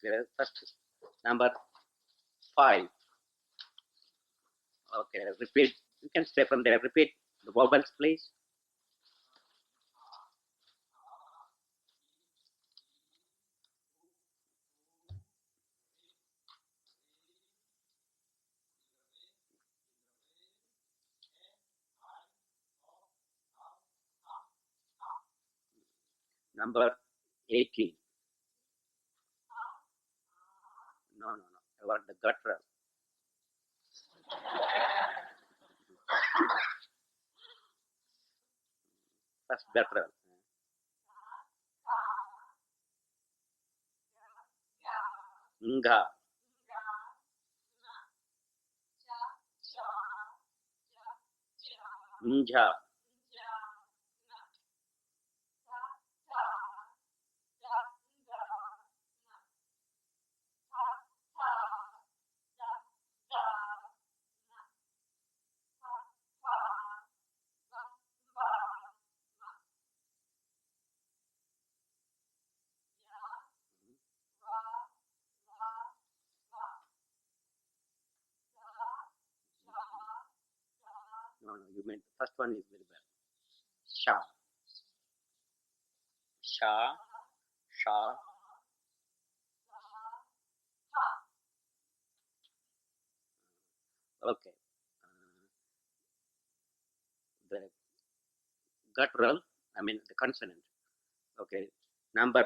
Okay, first number 5. Okay, repeat. You can stay from there. Repeat the vowels, please. Number 18. No. I want the guttural. First guttural. Nga. Nja. No, you meant the first one is very bad. Sha. Sha. Sha. Okay. The guttural, I mean the consonant. Okay. Number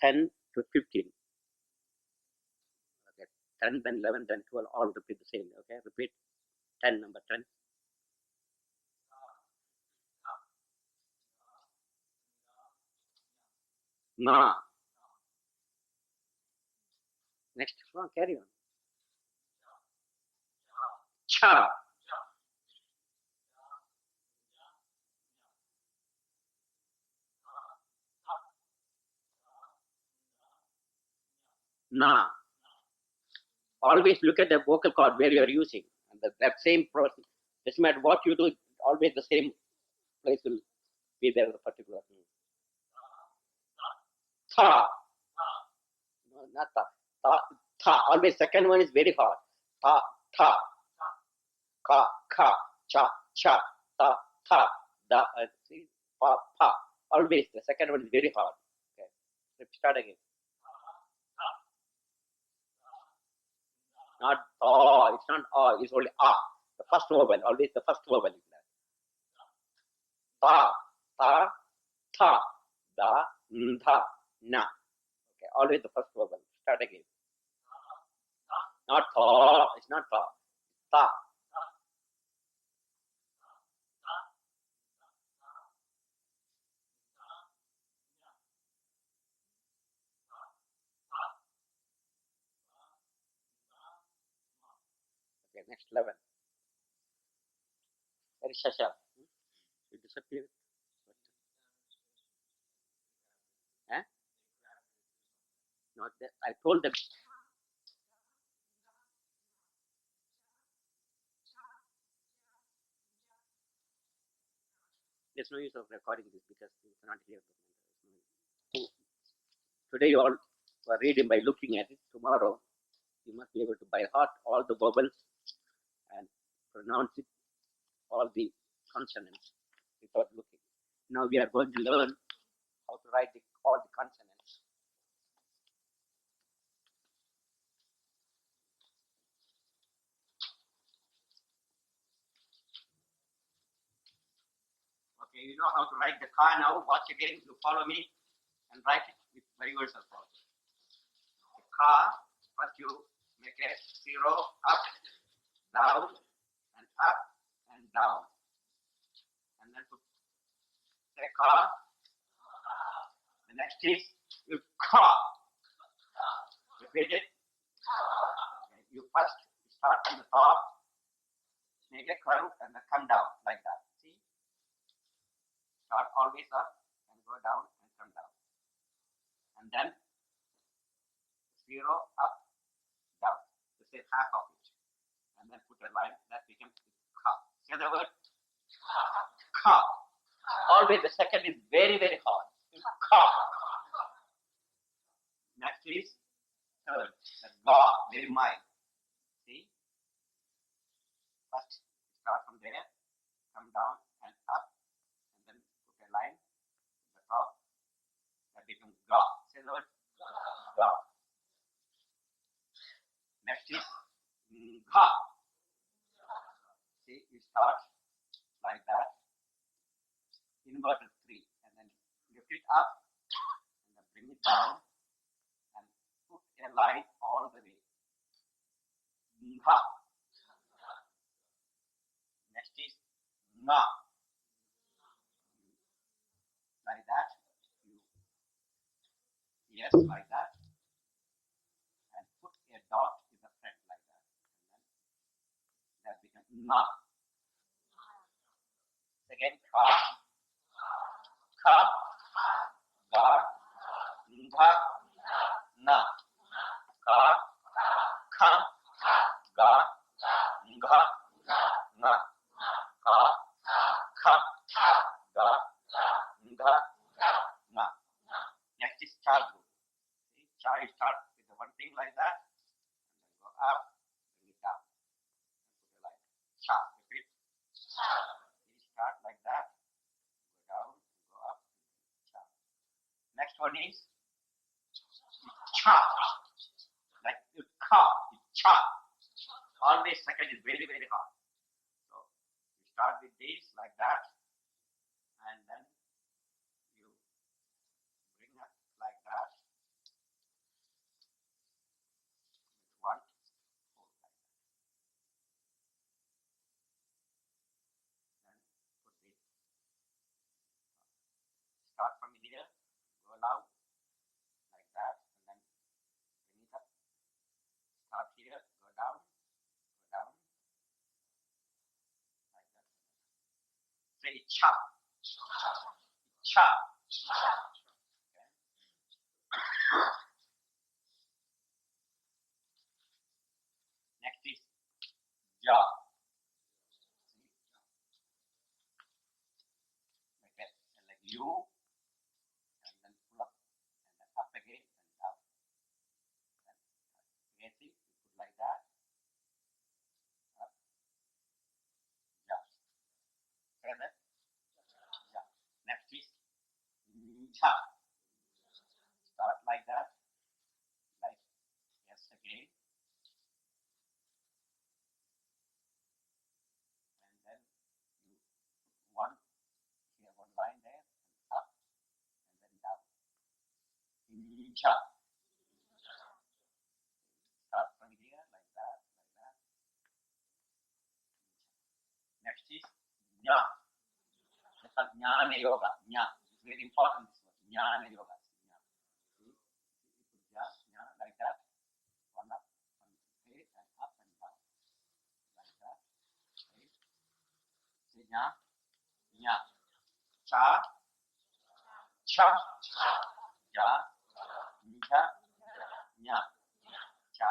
10 to 15. Okay. 10, then 11, then 12, all repeat the same. Okay. Repeat 10, number 10. Na. Next one, carry on. Cha. Na. Always look at the vocal cord where you are using. And that same process. Doesn't matter what you do, always the same place will be there, the particular. Tha. No, not tha. Tha. Tha. Always second one is very hard. Tha. Tha. Ka. Ka. Cha. Cha. Ta. Tha. Da. See? Pa. Pa. Always the second one is very hard. Okay. Let's start again. Not it's not it's only the first vowel, always the first vowel is there. Ta, ta, tha, da, tha, na. Okay, always the first vowel. Start again. Not tha, it's not tha. Ta. Okay, next 11. Where is Shasha? You disappeared. Huh? Not there. I told them. There's no use of recording this because you cannot hear the Today you all are reading by looking at it. Tomorrow you must be able to by heart all the vowels and pronounce it, all the consonants without looking. Now we are going to learn how to write all the consonants. Okay, you know how to write the ka now. Watch again, you follow me and write it with very yourself also. The ka, first you make a 0 up, down, and up and down. And then put the ka. The next is you ka. Repeat it. Okay, you first start from the top, make a curve and then come down like that. See? Start always up and go down and come down. And then 0 up, down. To say half of it. And then put a line that becomes ka. See the word? Ka. Always the second is very, very hard. Ka. Next Next is third, the ga, very mild. See? First, start from there, come down and up, and then put a line at the top. That becomes ga. Say the word ga. Next is gha. See, you start like that, inverted 3, and then lift it up, and then bring it down, and put a line all the way. Gha. Next is nga. Like that. Yes, like that. And put a dot in the front like that. And then that becomes na. Again, ka, ka, ga, nga, na. Ka, ka, ga, nga, na. Ka, ka, ga, nga, na. Next is cha group. See, cha you start with the one thing like that, and then go up, bring it down, and put a line. Cha, repeat. You start like that, go down, go up, cha. Next one is cha, like the ka, cha. Always second is very, very hard. So you start with this like that, and then you bring up like that. One, four, like that. Then put this. Start from here, go down like that, and then bring it up. Start here, go down, like that. Say cha, cha. Okay. Next is ja. Like you, and then pull up, and then up again, and down. And again, see, you put like that, up, ja. Okay, then, ja. Next is ja. Start like that, like yes again, and then you put one here, one line there, and up, and then down. Ja. Start from here, like that, like that. Next is nya. That's called jnana yoga. Nya. It's very important, this word. Jnana yoga. Nya. See? You put nya like that. One up, one straight, and up and down. Like that. Straight. See nya, nya. Cha, cha, ja, nya, nya. Cha,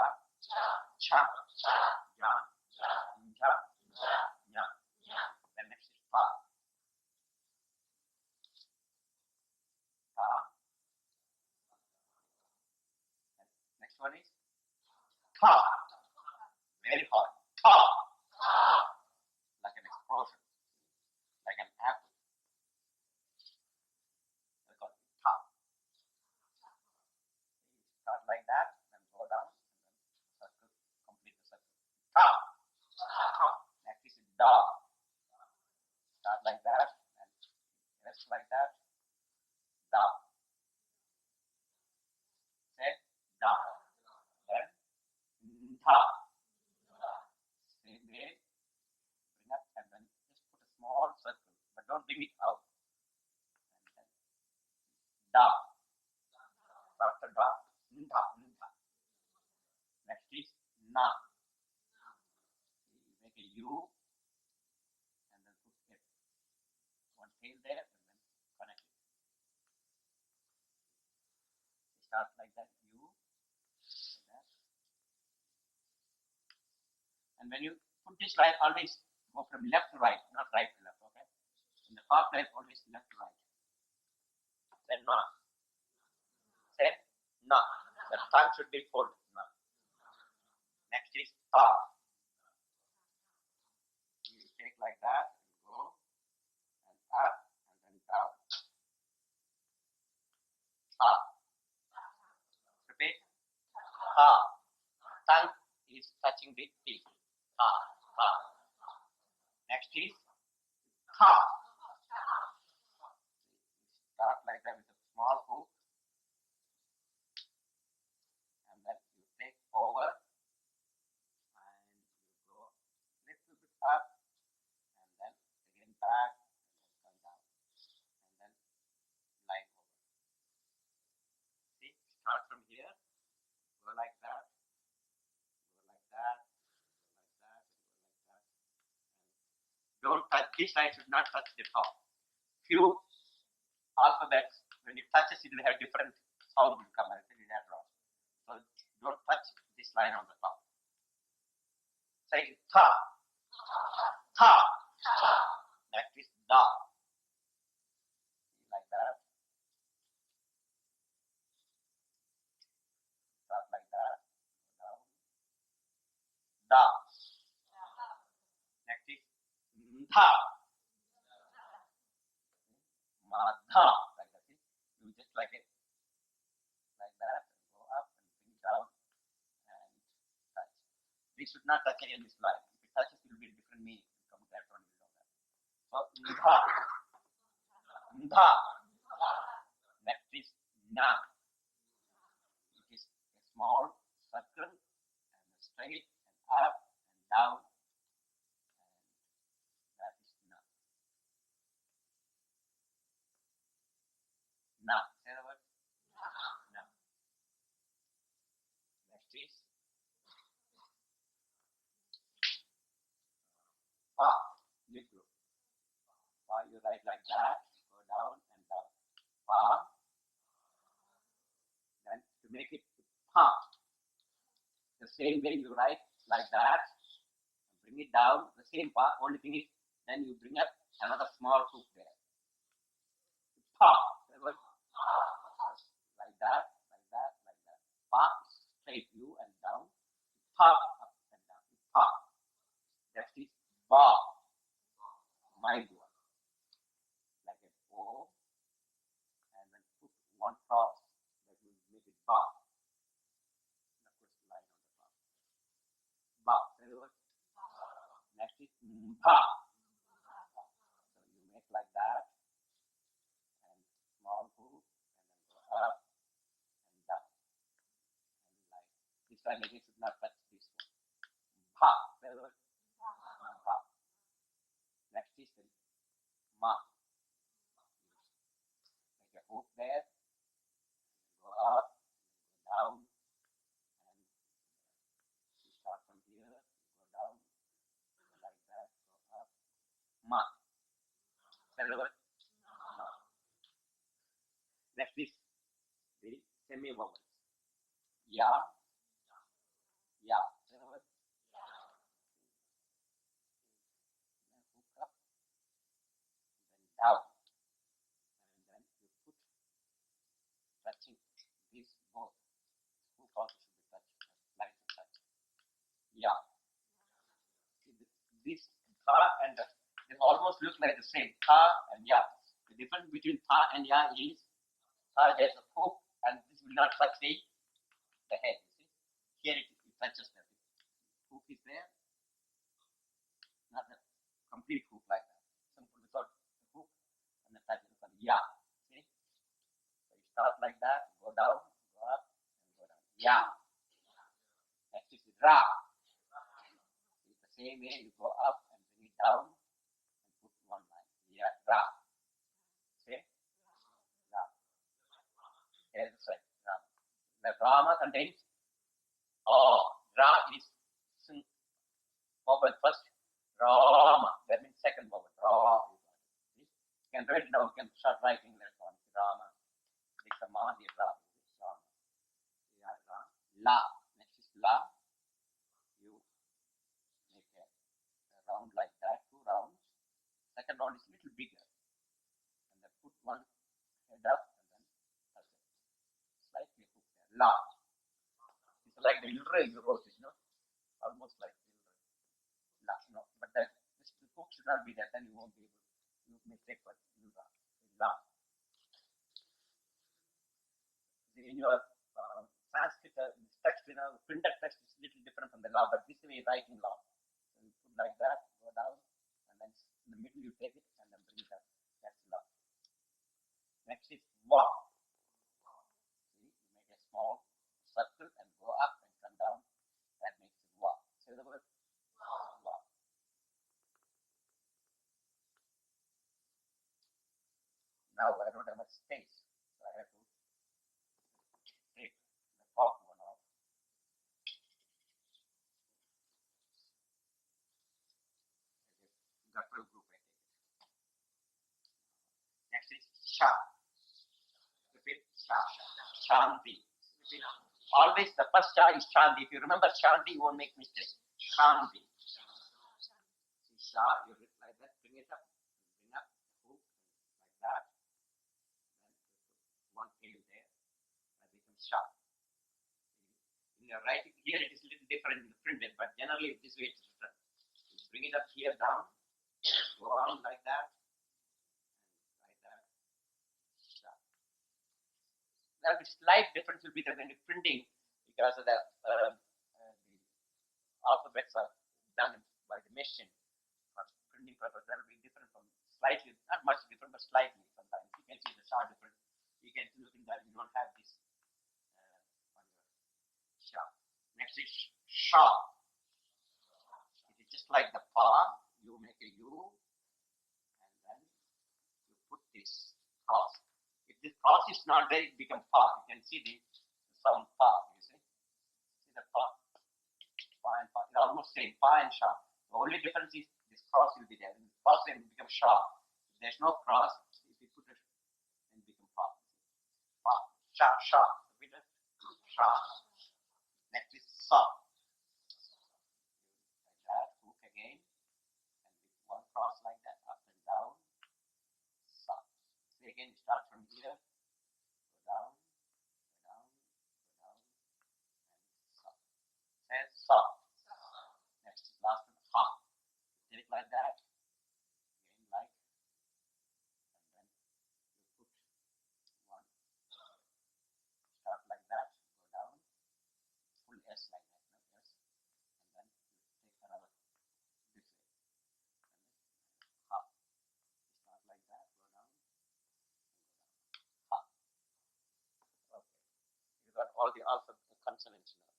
cha, ja, nya, nya. Then next is pa. Pa. Next one is ta. Very hard. Ta. Like an explosion. Like an apple. They call it ta. You start like that, then go down, and then circle, complete the circle. Ta. Ta. Next is da. Start like that, and rest like that. Da. Say da. Then ta. Same way. Bring up and then just put a small circle, but don't bring it out. And then da. After da, nta, nta. Next is na. You make a U, and then put it one tail there, and then connect it. Start like that, U, like that. And when you put this line, always go from left to right, not right to left, okay? In the top line, always left to right. Then na. Say na. The tongue should be full. No. Next is tha. You take like that, and go and up and then down. Tha. Repeat. Tha. Tongue is touching the teeth. Tha. Tha. Next is tha. Start like that with a small hook. And then you take over and you go little bit up and then again back and then come down and then line over. See, start from here, go like that, go like that, go like that, go like that. And don't touch, this side should not touch the top. Few alphabets, when it touches, it will have different sound will come out in that wrong. So don't touch this line on the top. Say tha, tha. Next is da. Like that. Start like that. Down. Da. Next is dha. Madha. Like that. You just like it. Like that. Go up and bring it down and touch. We should not touch any of this line. If it touches, it will be a different meaning. From that one, you know that. So dha. Dha. Next is na. It is a small circle and straight and up and down. And that is na. Na. Say the word. Na. Next is pa. This group. Pa, you write like that, go down and down. Pa. Then to make it pa. The same way you write like that, bring it down, the same pa, only thing is then you bring up another small hook there. Pa. Like that, like that, like that. Pa straight you and down. Pa up and down. Pa. That is ba. Mind one. Like an O. And then put one cross that will make it ba. Of course, line on the top. Ba. Next is pa. So you make like that. And small hook. And then go up and down. And like this time again should not touch this one. Pa. Pa. Next is the ma. Make a hook there. Go up, go down, and you start from here, go down, go like that, go up. Ma. Ma. Next is the semi-vowels. Ya. Ya. Then hook up, then down. And then you put touching these both. Hook also should be touched, like to touch. Ya. This tha and they almost look like the same. Tha and ya. The difference between tha and ya is tha has a hook and this will not touch the head. You see? Here it touches the hook is there. Not a complete hook like that. Simple without the hook and the touch is ya. See? So you start like that, go down, go up, and go down. Ya. Next is ra. It's the same way you go up and bring it down and put one line. Ya, ra. See? Ra. Here's the side. Ra. The Rama contains ra is vowel first. Rama. That means second vowel. Ra. You can write it down. You can start writing that one. Rama. It's a ma. The ra. Rama. Ya, ra. La. Next is la. You make a round like that. 2 rounds. Second round is a little bigger. And then put one head up and then touch it. Slightly hook there. La. like the Ilra you wrote it, almost like Ilra. But the hook should not be there, then you won't be able to mistake for Ilra. In your Sanskrit text, printed text is a little different from the law, but this way writing law. So you put like that, go down, and then in the middle you take it and then bring it up. That's law. Next is wa. See, you make a small circle and go up and come down. That makes it wa. Say the word wa. Now I don't have much space, so I have to take the top one off. Guttural group, I take it. Next is sha. Repeat sha. Shanti. Repeat. Always the first sha is shanti. If you remember shanti, you won't make mistake. Shanti. See sha, you read like that, bring it up, bring up, hook, like that. Then one tail there, that becomes sha. In your writing here, it is a little different in the printed, but generally this way it is different. You bring it up here down, go on like that, and like that. Sha. There will be slight difference will be the when you're printing because of the alphabets are done by the machine for printing purpose. That will be different from slightly, not much different, but slightly sometimes. You can see the sha different. You can look in that you don't have this on your sha. Next is sha. It is just like the pa. You make a U and then you put this cross. If this cross is not there, it becomes pa. You can see the sound pa. You see the pa, pa and pa. It's almost same pa and sha. The only difference is this cross will be there. In the cross will become sha. If there's no cross, if you put it, then it becomes pa. Pa, sha, sha. Repeat it. Sha. Next is sa. Like that. Hook again, and with one cross like that, up and down. Sa. So again, start from here. Go down, go down, go down, and sa. Say sa. Next is last one, ha. Take it like that. Again, like, and then you put one. Start like that, go down, full S like that, no S, and then you take another this way. And then ha. Start like that, go down, and go down. Ha. Okay. You got all the alphabet consonants now.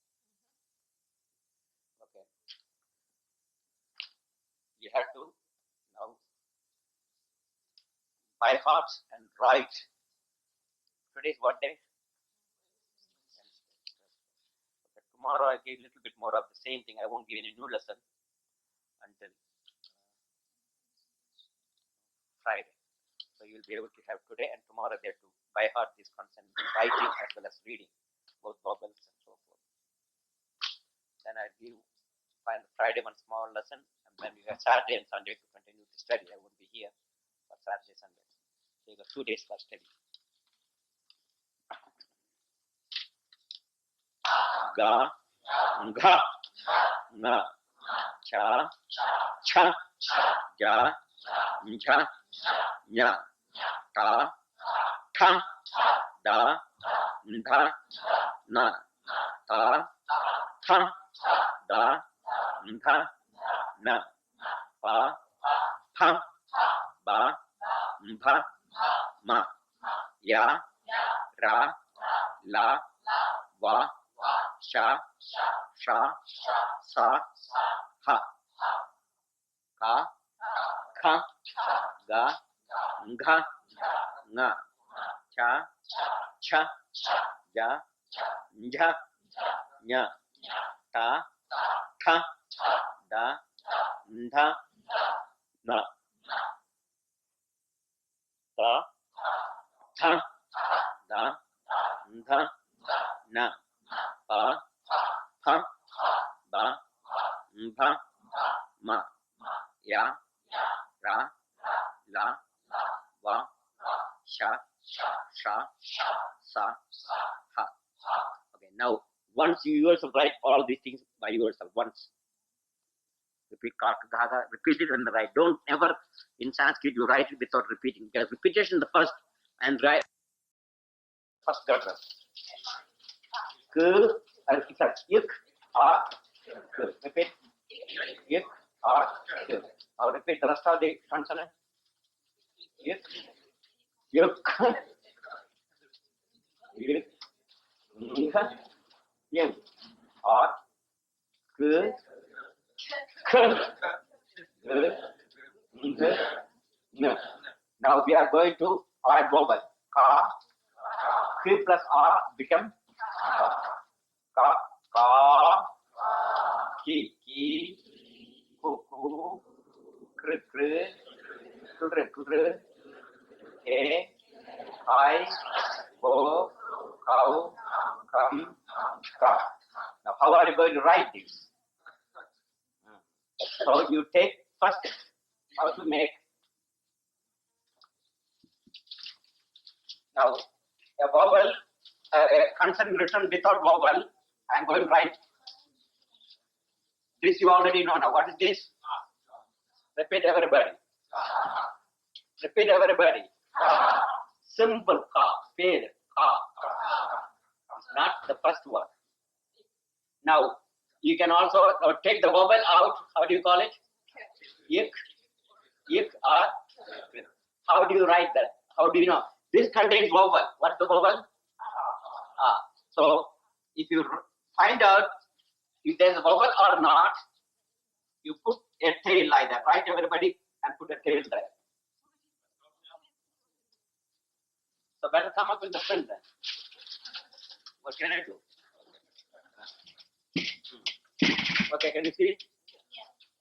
Okay. You have to now by heart and write. Today is what day? Okay. Tomorrow I give a little bit more of the same thing. I won't give any new lesson until Friday. So you'll be able to have today and tomorrow there to by heart these consonants, writing as well as reading, both vowels and so forth. Then I give Friday one small lesson, and then you have Saturday and Sunday to continue to study. I won't be here for Saturday, Sunday. So you got 2 days for study. Ga, nga, nga, cha, cha, ja, nja, nya, ta, ta, da, nda, na, ta, ta, da, nda, na, pa, pa, ba, mpa, ma, ya, ra, la, wa, sha, sha, sa, ha, ka, ka, ga, nga, nga, cha, cha, ja, nja, nya, ta, ta, da, nda, na, ta, ta, da, nda, na, pa, pa, ba, mpa, ma, ya, ra, la, wa, sha, sha, sa, ha. Okay, now Once you yourself write all these things by yourself. Once. Repeat Karkadaga, repeat it and write. Don't ever in Sanskrit you write it without repeating. Because repetition the first and write first letter. K and it's yuk or repeat yuk or k. Now repeat the rest of the consonant. Yuk yuk yuk yuk or k no. Now we are going to add vowel. Ka, K plus R become ka, ka, ki, ki, ku, ku, kr, kr, kudr, kudr, ke, I, go, cow, come, ka. Now how are you going to write this? So you take first how to make. Now a vowel, a consonant written without vowel, I am going to write. This you already know now. What is this? Repeat everybody. Repeat everybody. Simple ka, paid ka. It's not the first one. Now you can also take the vowel out. How do you call it? Yik, yik, or. How do you write that? How do you know? This contains vowel. What's the vowel? So if you find out if there's a vowel or not, you put a tail like that. Write everybody and put a tail there. So better come up with the pen then. What can I do? Okay, can you see it?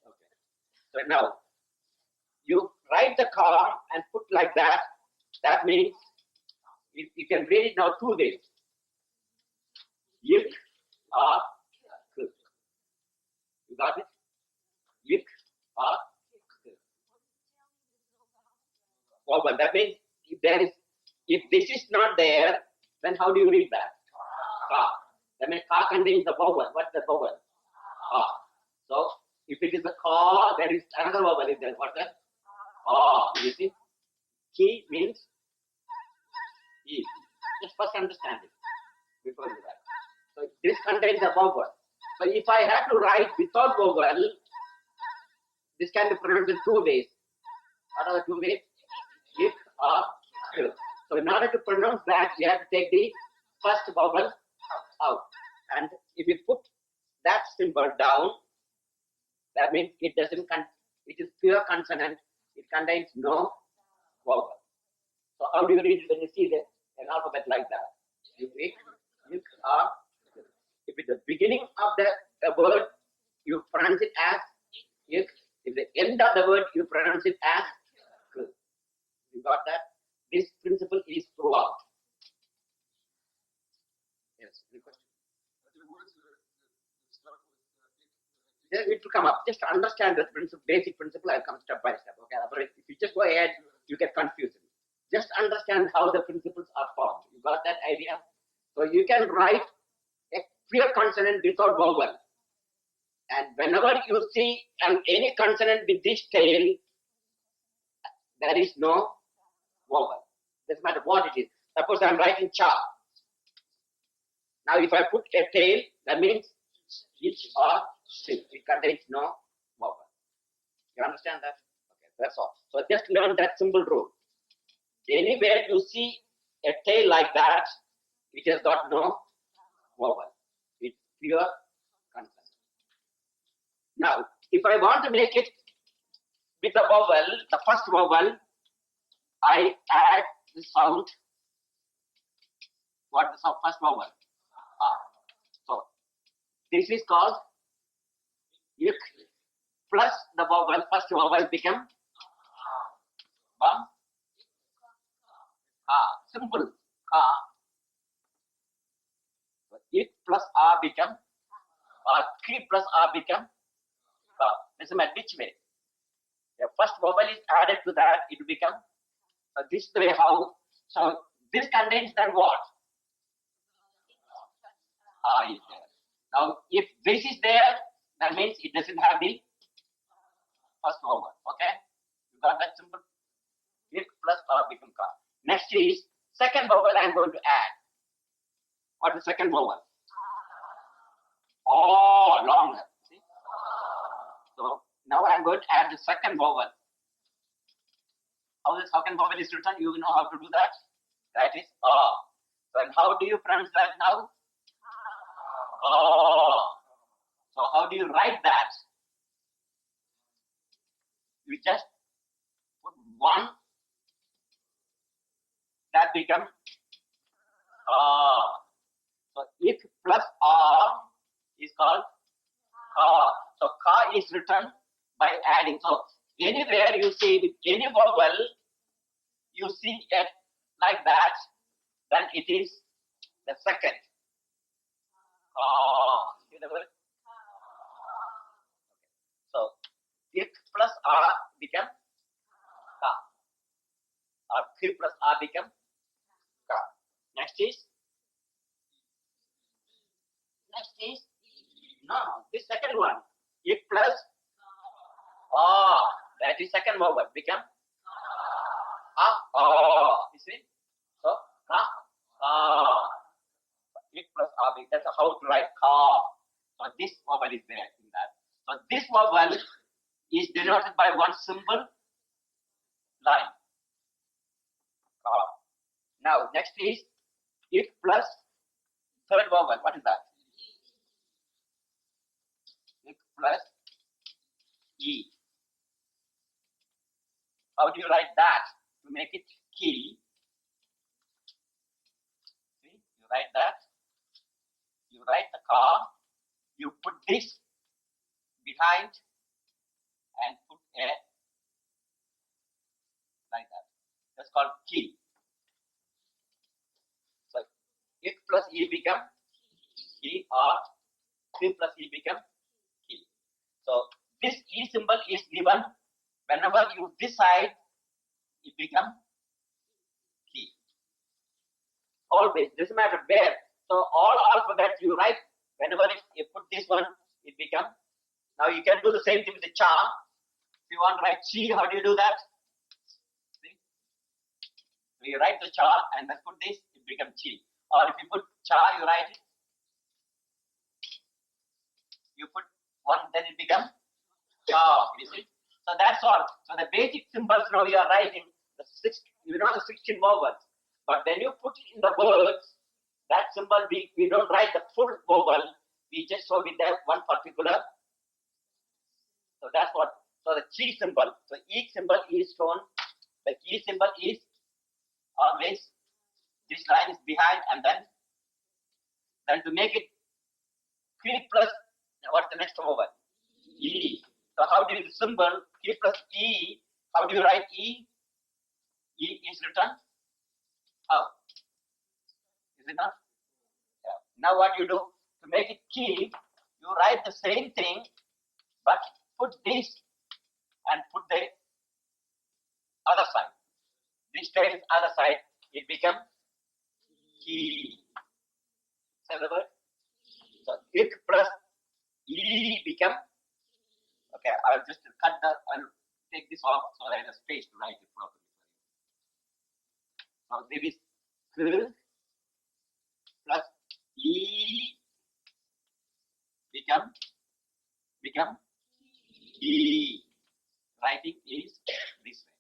Okay. So now you write the column and put like that. That means you can read it now two ways. Yik or k. You got it? Yik or k. Well, but that means if this is not there, then how do you read that? Ka. That means ka contains the vowel. What's the vowel? Ka. So if it is a ka, there is another vowel in there. What's that? You see? Ki means E. Just first understand it before you write. So this contains a vowel. So if I have to write without vowel, this can be pronounced in two ways. What are the two ways? Yik or k. So in order to pronounce that, you have to take the first vowel out. And if you put that symbol down, that means it is pure consonant. It contains no vowel. So how do you read it when you see an alphabet like that? You read yik or k. If it's the beginning of the word, you pronounce it as yik. If the end of the word, you pronounce it as k. You got that? This principle is throughout. Yes. It will come up. Just understand the principle, basic principle. I'll come step by step. Okay. Otherwise, if you just go ahead, you get confused. Just understand how the principles are formed. You got that idea? So you can write a pure consonant without vowel. And whenever you see any consonant with this tail, there is no vowel. Doesn't matter what it is. Suppose I'm writing cha. Now if I put a tail, that means ich or shi. It contains no vowel. You understand that? Okay, that's all. So just learn that simple rule. Anywhere you see a tail like that, it has got no vowel. It's pure consonant. Now, if I want to make it with the vowel, the first vowel, I add the sound. What is the first vowel? So this is called yik plus the vowel. First vowel become simple ka. Yik plus a become k plus a become ka. Doesn't matter which way. The first vowel is added to that, it will become this way how. So this contains then what? A is there. Now, if this is there, that means it doesn't have the first vowel. Okay? You got that symbol? If plus or become ka. Next is second vowel I am going to add. What is the second vowel? Oh, longer. See? So now I am going to add the second vowel. How the second vowel is written? You know how to do that? That is a. So how do you pronounce that now? Oh. So how do you write that? You just put one, that become so if plus R is called ka. So ka is written by adding. So anywhere you see with any vowel, you see it like that, then it is the second. See the word? So if plus R become ka, or K plus R become ka. Next is no, this second one. If plus that is second vowel become you see? So if plus R, that's how to write ka. So this vowel is there in that. So this vowel is denoted by one symbol line. Now next is if plus third vowel. What is that? If plus E. How do you write that to make it ki? See, you write that. You write the ka. You put this behind and put a like that. That's called ki. So if plus E become ki, or Q plus E become ki. So this E symbol is given whenever you this side, it become ki. Always, doesn't matter where. So all alphabets you write, whenever you put this one, it become. Now you can do the same thing with the cha. If you want to write chi, how do you do that? See? So you write the cha and then put this, it becomes chi. Or if you put cha, you write it. You put one, then it becomes cha. You see? So that's all. So the basic symbols now you are writing the you know the 16 vowels. But when you put it in the words, that symbol we don't write the full vowel. We just show with that one particular. So that's what. So the chi symbol. So each symbol is shown. The key symbol is always this line is behind, and then to make it Q plus what's the next vowel? E. So how do you symbol Q plus E? How do you write E? E is written how? Is it not? Yeah. Now what you do to make it key? You write the same thing, but put this and put the other side. This tail is other side. It becomes key. Say the word. So ik plus E become. Okay, I'll just cut I'll take this off so I have space to write it properly. Now there is k plus E become E. Writing is this way.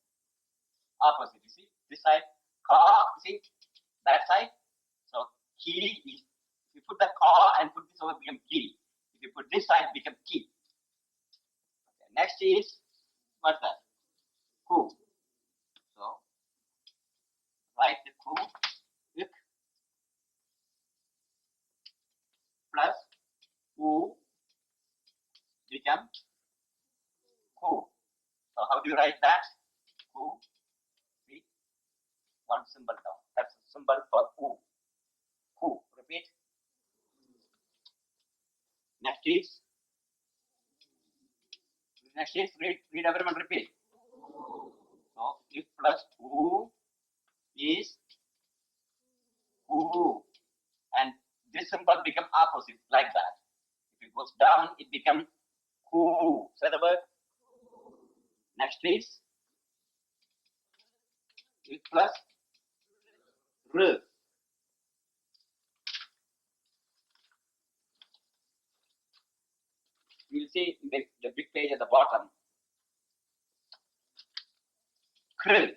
Opposite, you see? This side, ka, see? That side. So ki is, if you put the ka and put this over, become ki. If you put this side, become ki. Okay. Next is, what's that? Ku. So, write the ku, ik, plus ku, become ku. So, how do you write that? Ku, see? One symbol down. That's a symbol for ku. Ku. Repeat. Next is read everyone repeat. So if plus U is U, and this symbol become opposite, like that. If it goes down, it becomes ku. Say the word. Next is plus r. You'll see the big page at the bottom. Kr.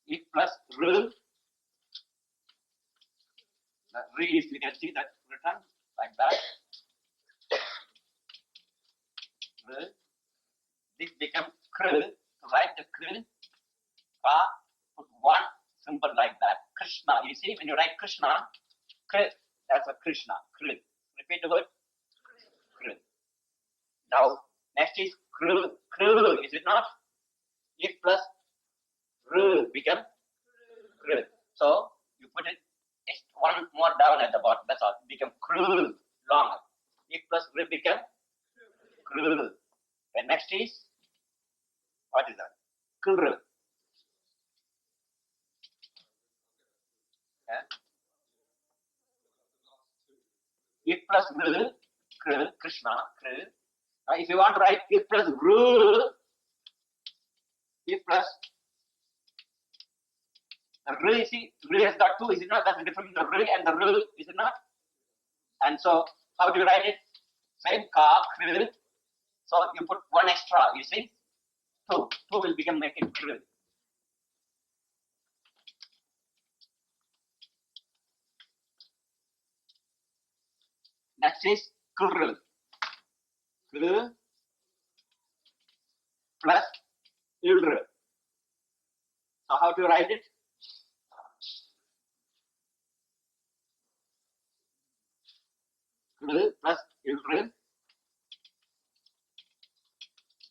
If plus r. The r is, you can see that written like that. R. This becomes kr. To write the kr, ka, put one symbol like that. Krishna. You see, when you write Krishna, kr, that's a Krishna. Kr. Repeat the word. Kr. Now, next is kr. Kr. Is it not? If plus r become kr. So, you put it one more down at the bottom. That's all. It become kr. Longer. If plus r become kr. And next is, what is that? Kr. Yeah. If plus r, kr, Krishna, kr. If you want to write if plus r, if plus r, you see, r has got two, is it not? That's the difference between the r and the r, is it not? And so, how do you write it? Same ka, kr. So you put one extra, you see? Two will become make it kr. Next is kr. Kr plus ilr. So how do you write it? Kr plus ilr.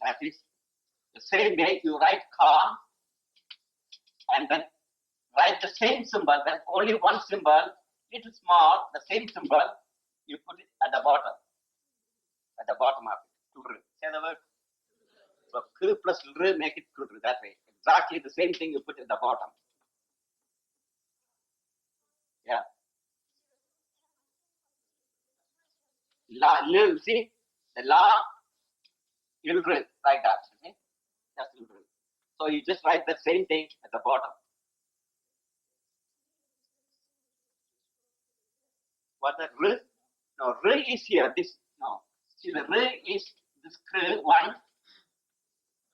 That is the same way you write ka and then write the same symbol, then only one symbol, little small, the same symbol, you put it at the bottom of it. Kr. Say the word. So kr plus r, make it kr, that way. Exactly the same thing you put at the bottom. Yeah. La, lil, see? The la, ilr, like that. See? That's ilr. So you just write the same thing at the bottom. What the r? No, r is here. This, no. See, the r is this kr, one,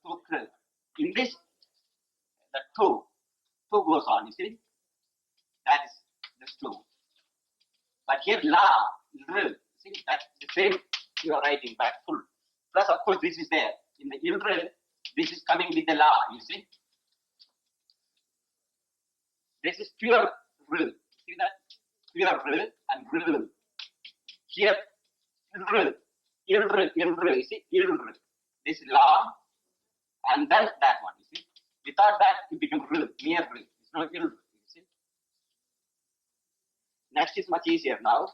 two kr. In this, the two goes on, you see? That is this two. But here la, r, see, that's the same you are writing back full. Plus, of course, this is there. In the ilr, this is coming with the la, you see? This is pure r. See that? Pure r and r. Here, ilr, you see? Ilr. This la, and then that one, you see? Without that, it becomes r, mere r. It's not ilr, you see? Next is much easier now.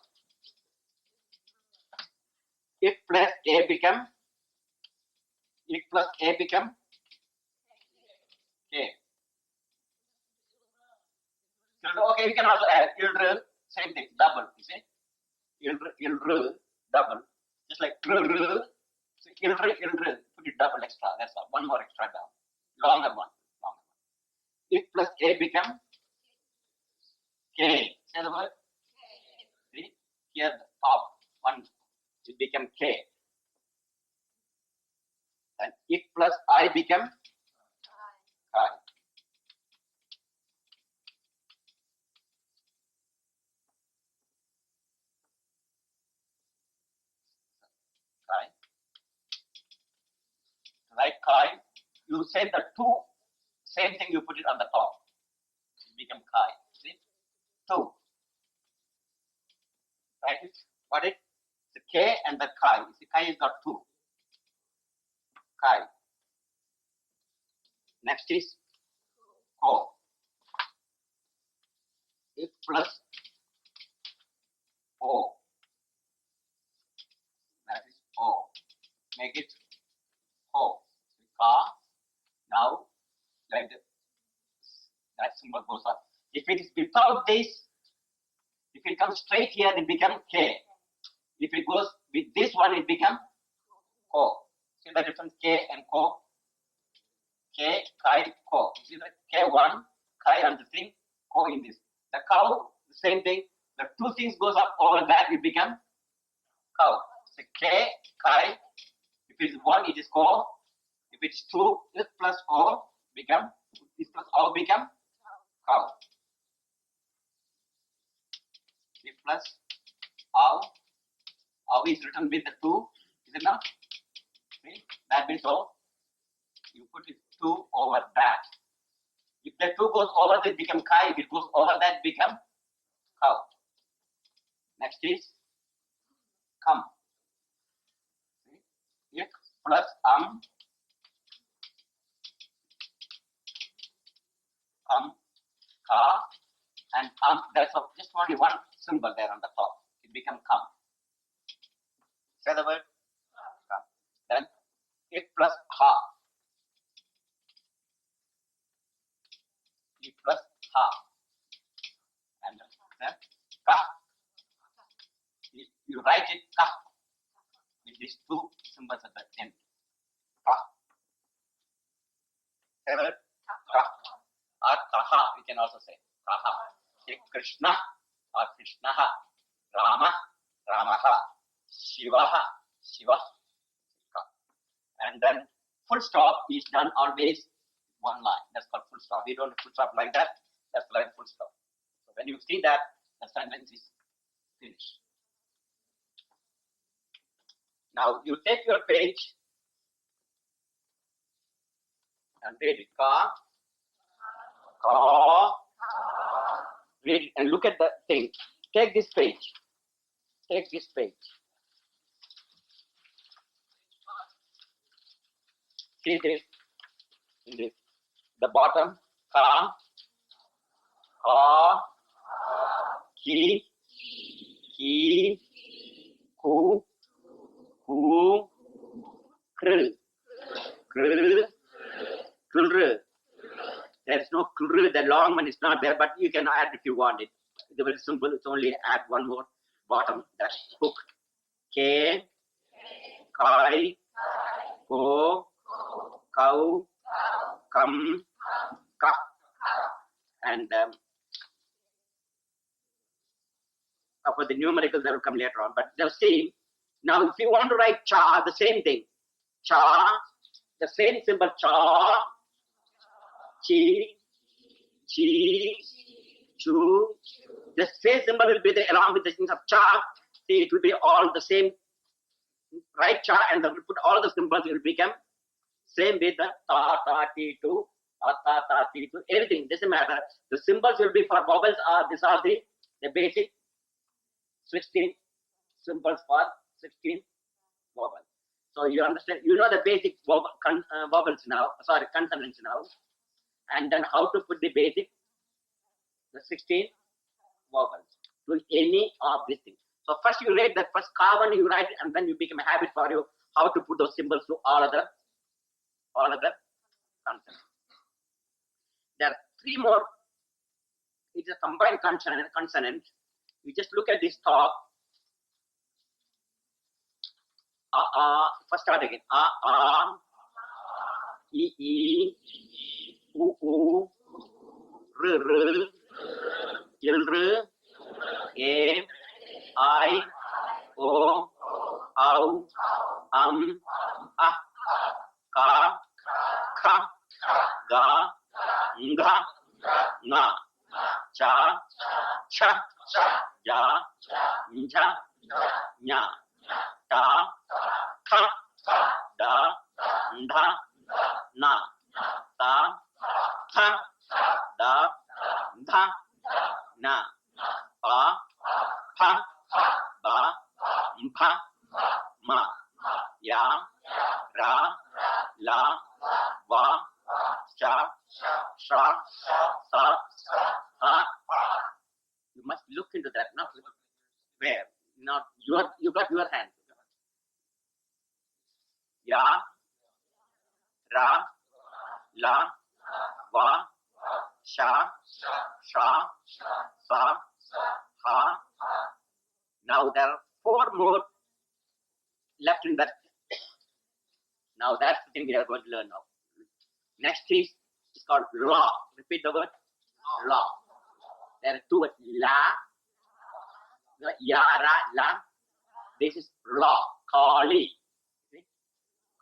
If plus a become k. Okay, we can also add ilr, same thing, double, you see? Ilr, double, just like ilr, so ilr, put it double extra, that's all, one more extra down, longer one. If plus a become k, say the word. See, here the top one, it become k. And if plus I become I. Right, kai. You say the two, same thing you put it on the top. It become kai. See? Two. Right? Got it? The K and the kai. See, kai is got two. Kai. Next is ko. If plus O. That is O. Make it O. Ka. Now, like that symbol goes up. If it is without this, If it comes straight here, it becomes K. If it goes with this one, it becomes Ko. See the difference, K and Ko? K, Kai, Ko. See the K1, Kai on the thing, Ko in this. The cow, the same thing. The two things goes up over that, it becomes cow. So K, Kai. If it's one, it is Ko. If it's two, this plus O become, this plus O become cow. This plus O is written with the two, is it not? See? That means O. You put it 2 over that. If the 2 goes over this, become Kai. If it goes over that, become cow. Next is come. See? X plus ka, and there's just only one symbol there on the top. It becomes come. Say the word come. Then X plus ha. X plus ha. And then ka. You write it ka with these two symbols at the end. Ka. Say the word ka. Or kaha, we can also say kaha. Say Krishna or Krishnaha. Rama, Ramaha. Shivaha, Shiva. And then full stop is done always one line. That's called full stop. We don't full stop like that. That's like full stop. So when you see that, the sentence is finished. Now you take your page and read it. Ka, ka. Read it and look at the thing. Take this page. Take this page. See this? In this. The bottom. Ka, ka, ki, ki, ku, ku, kr, kr, kr. There's no kr, the long one is not there, but you can add if you want it. It's very simple, it's only add one more bottom, that's hook. K, kai, ko, cow, come, ka. And for the numericals that will come later on, but the same. Now if you want to write cha, the same thing. Cha, the same symbol cha, chi, chi, chu. The same symbol will be there along with the things of cha. See, it will be all the same. Write cha and then put all the symbols, it will become same with the ta, ta, ti, tu, ta, ta, ta, ti, tu, everything. Doesn't matter. The symbols will be for vowels these are the basic 16 symbols for 16 vowels. So you understand, you know the basic vowels now, consonants now, and then how to put the basic, the 16 vowels to any of these things. So first you read that first ka one you write, and then you become a habit for you how to put those symbols to all other consonants. There are 3 more. It's a combined consonant. You just look at this top. First start again. E, U, R, L, A, I, O, Ka, Kha, Ga, Nga, Nga, Cha, Cha, Ja, Nja, Nya, Ta, Tha, Da, Dha, Na, Ta, Tha, Da, Dha, Na, Pa, Pha, Ba, Mpha, Ma, Ya, Ra, La, Va, Cha, Sha, Sa, Ha. You must look into that, not where, not you got your hand. Ya, Ra, La, Va, Sha, Sha, Sa, Ha. Now there are 4 more left in that. Now that's the thing we are going to learn now. Next is it's called law. Repeat the word law. There are 2 words. La, yara, la. This is law. Kali. See?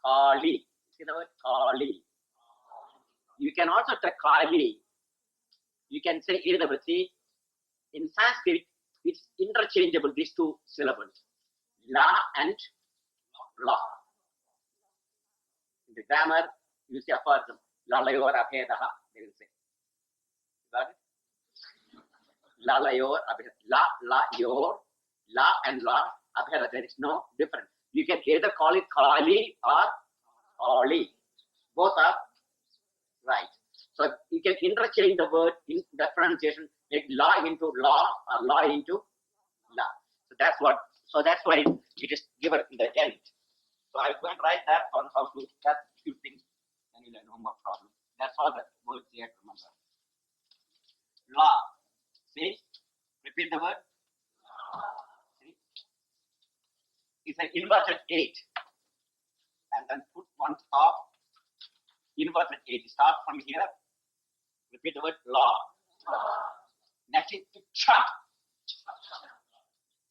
Kali. See the word Kali. You can also try Kali. You can say either way. See, in Sanskrit, it's interchangeable, these 2 syllables. La and law. In the grammar, you see aphorism. Lalayor abhedaha, they will say. Got it? Lalayor abhedaha. La, yor, la and la, abheda. There is no difference. You can either call it Kali or Kali. Both are right. So you can interchange the word in the pronunciation, make law into law or law into la. So that's why it is given in the end. So I'm going to write that on how to that few things, and you'll have no more problem. That's all the words you have to remember. Law. See? Repeat the word. See? It's an inverted 8. And then put one stop. Inverted 8. Start from here. Repeat the word law. Next is cha.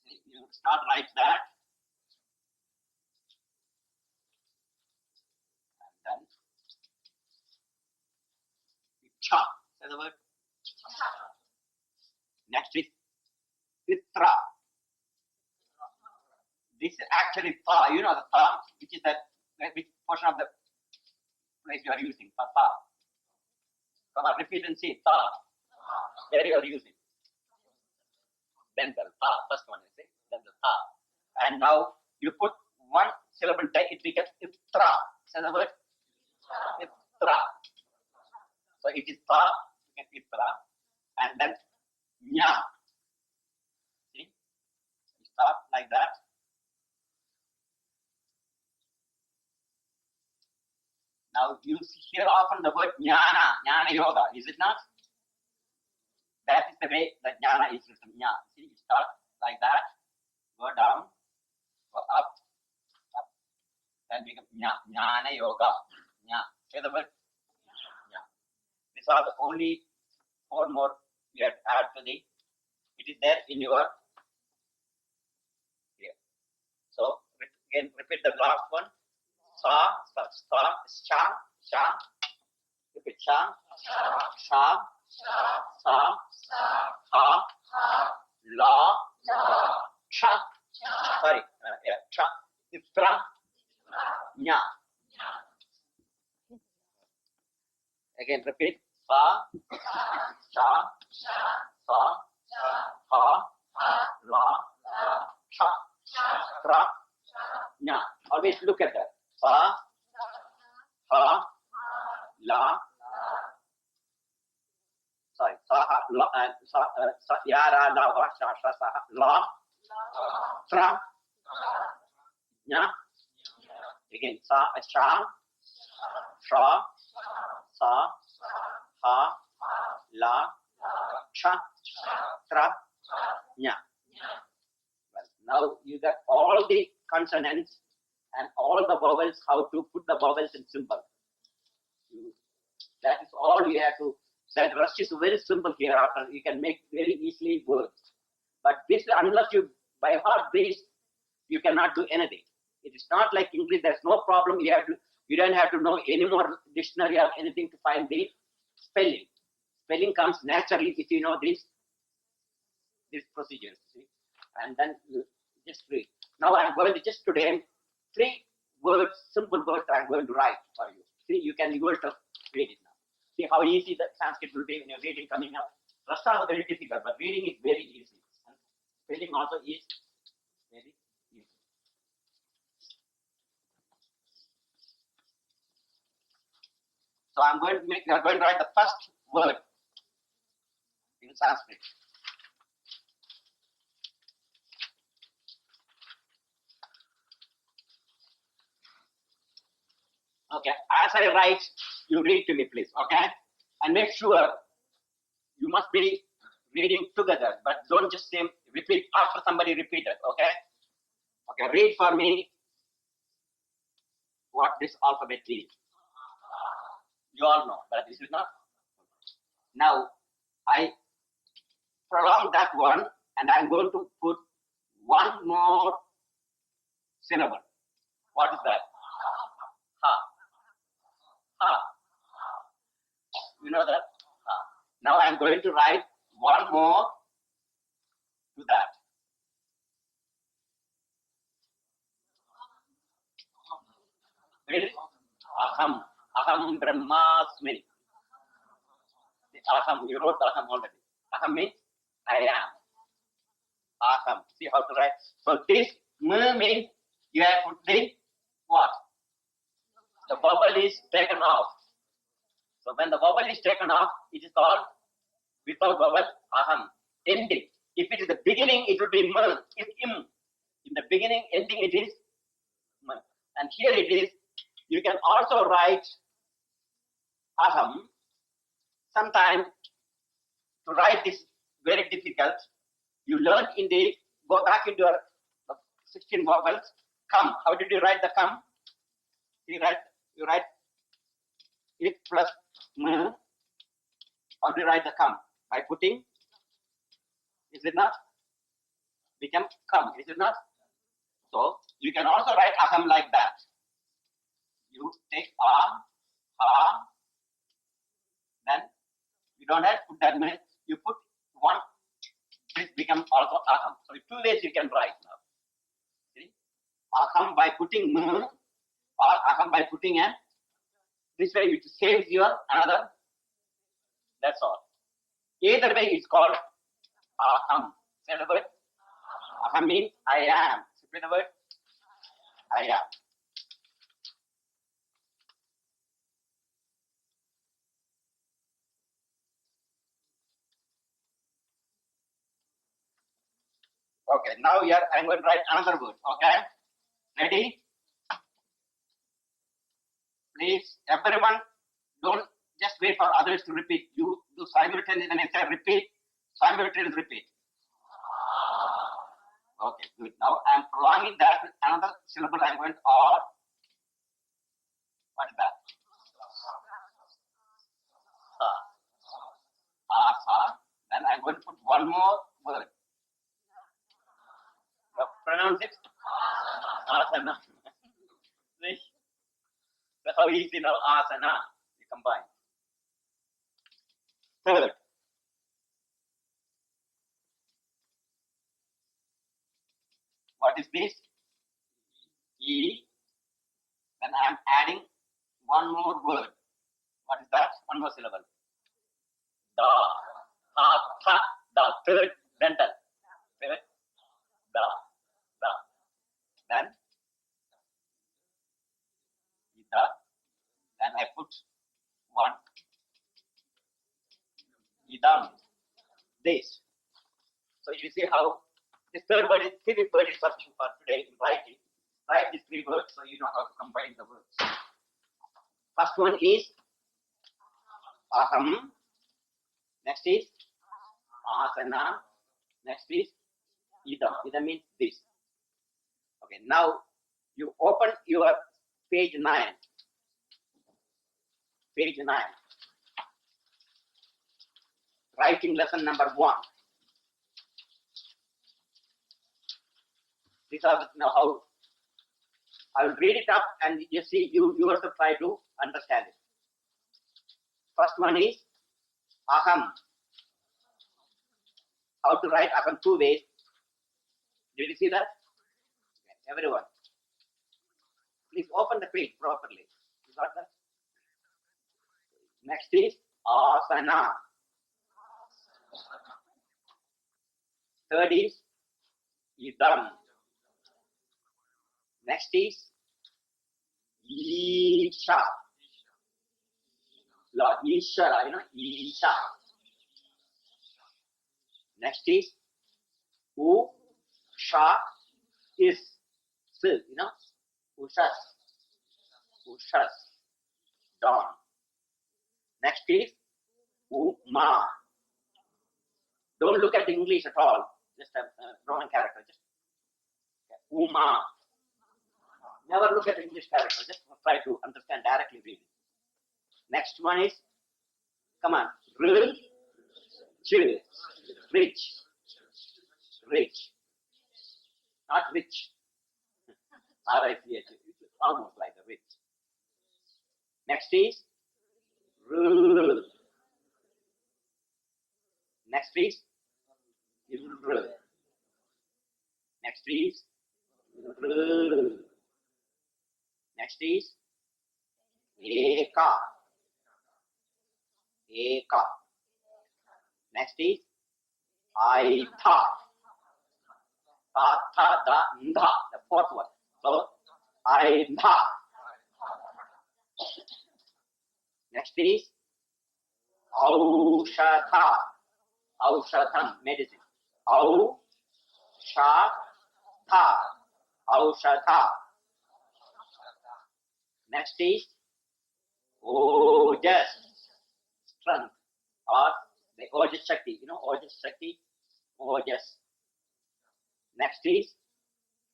You start like that. And then cha. Say the word. Next is pitra. This is actually tha. You know the tha, which is that which portion of the place you are using. Tha. Come on, repeat and see. Tha. Where you are using. Then the tha. First one, you see. Then the tha. And now you put one syllable there, it becomes itra. Say the word. Itra. So it is tha, itra. And then nya. See? You start like that. Now you hear often the word jnana yoga, is it not? That is the way that jnana is written. See, you start like that, go down, go up, then become jnana yoga. Say the word. These are the only 4 more you have to add to the. It is there in your here. So again, repeat the last one. Sha, repeat sha, sa, ha, la, cha, sorry, cha, itra, nya. Again, repeat sa, sa, ha, la, cha, itra, nya. Always look at that. Sa, ha, la, sorry, sa, ha, la, sa, ya, ra, la, wa, sha, sa, ha, la, tra, nya. Again, sa, sha, sa, ha, la, cha, tra, nya. Well, now you got all the consonants and all the vowels, how to put the vowels in symbol. That is all you have to. That rest is very simple here. After you can make very easily words. But this, unless you by heart this, you cannot do anything. It is not like English. There's no problem. You don't have to know any more dictionary or anything to find the spelling. Spelling comes naturally if you know these procedures. See? And then you just read. Now I'm going to just today 3 words, simple words I'm going to write for you. See, you can able to read it now. See how easy the Sanskrit will be when you're reading coming up. Rest are very difficult, but reading is very easy. And spelling also is very easy. So I'm going to write the first word in Sanskrit. Okay, as I write, you read to me, please, okay? And make sure you must be reading together, but don't just say repeat after somebody repeated, okay? Okay, read for me what this alphabet is. You all know, but this is not. Now, I prolong that one, and I'm going to put one more syllable. What is that? Ha. Ha. You know that? Ha. Now I'm going to write one more to that. Ready? Aham. Aham Brahmasmi. Aham, you wrote Aham already. Aham means I am. Aham. See how to write? So this means you have put the what? The vowel is taken off. So when the vowel is taken off, it is called without vowel aham. Ending. If it is the beginning, it will be m. If im. In the beginning, ending it is m. And here it is. You can also write aham. Sometimes to write this very difficult. You learn in the go back into your 16 vowels. Come. How did you write the come? You write it plus m. How do you write the come? By putting, is it not? Become come, is it not? So you can also write aham like that. You take then you don't have to put that many. You put one, this becomes also aham. So two ways you can write now. See? Aham by putting m, or aham by putting n. This way it saves your another. That's all. Either way it's called aham. Say the word. Aham means I am. Simply the word I am. Okay, now here I'm going to write another word. Okay, ready? Please, everyone, don't just wait for others to repeat. You do simultaneous when I say repeat, simultaneous repeat. Okay, good. Now I'm prolonging that with another syllable. I'm going to or. What is that? Sa. Then I'm going to put one more word. Pronounce it. Asana. See? That's how easy now. Asana. You combine. Third. What is this? E. Then I'm adding one more word. What is that? One more syllable. Da. Tha. Da. Third dental. Third. Da. Da. Then ida. Then I put one. Idam. This. So you see how this third word is three word is for today in writing. Write these three words so you know how to combine the words. First one is aham. Next is asana. Next is idam. Idam means this. Okay, now you open your page 9. Page 9. Writing lesson number 1. These are now how I will read it up and you see you also try to understand it. First one is aham. How to write aham 2 ways. Did you see that? Okay, everyone. Please open the page properly. You got that? Next is asana. Third is idam. Next is isha. Lord Ishara, isha. Next is usha is still, ushas. Ushas. Dawn. Next is uma. Don't look at the English at all. just a Roman character, just Uma. Never look at English character, just try to understand directly read it. Next one is, come on, rich, rich, not rich. R-I-C-H, it's almost like the rich. Next is, rural. Next is, rural. Next is, rural. Next is, eka. Eka. Next is, aitha. Ta, tha, da, nda, the fourth one. So, aitha. Next is, aushadha. Aushadham, medicine. Aushadha. Aushadha. Next is, ojas, strength, or the ojas shakti. You know, ojas shakti, ojas. Next is,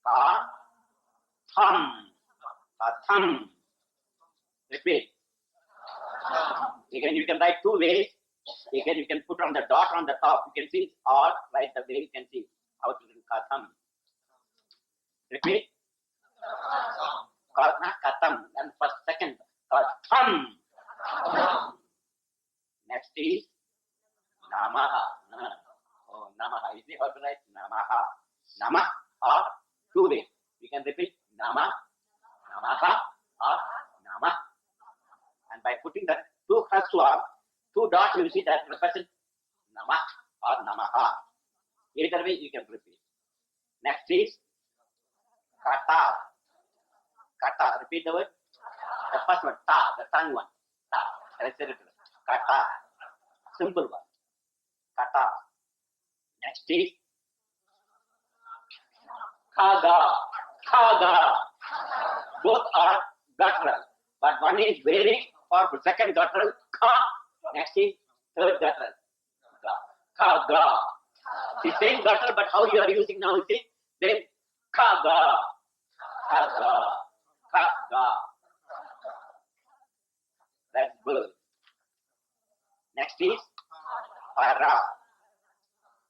katham. Katham. Repeat. Again, you can write two ways. Again, you can put on the dot on the top. You can see, or write the way you can see how to do katham. Repeat. Katham. And first, second, katham. Next is namaha. Oh, namaha. You see how to write namaha. Nama or two ways. You can repeat nama, namaha, or nama. And by putting the two haswa, two dots, you will see that represent nama or namaha. Either way you can repeat. Next is kata. Kata. Repeat the word. The first one, ta, the tongue one. Ta. Kata. Simple one. Kata. Next is khaga. Khaga. Both are guttural, but one is very powerful. Second guttural, kha. Next is third guttural, ga. Khaga. The same guttural, but how you are using now, you see? Then khaga. Khaga. Khaga. That's bird. Next is para.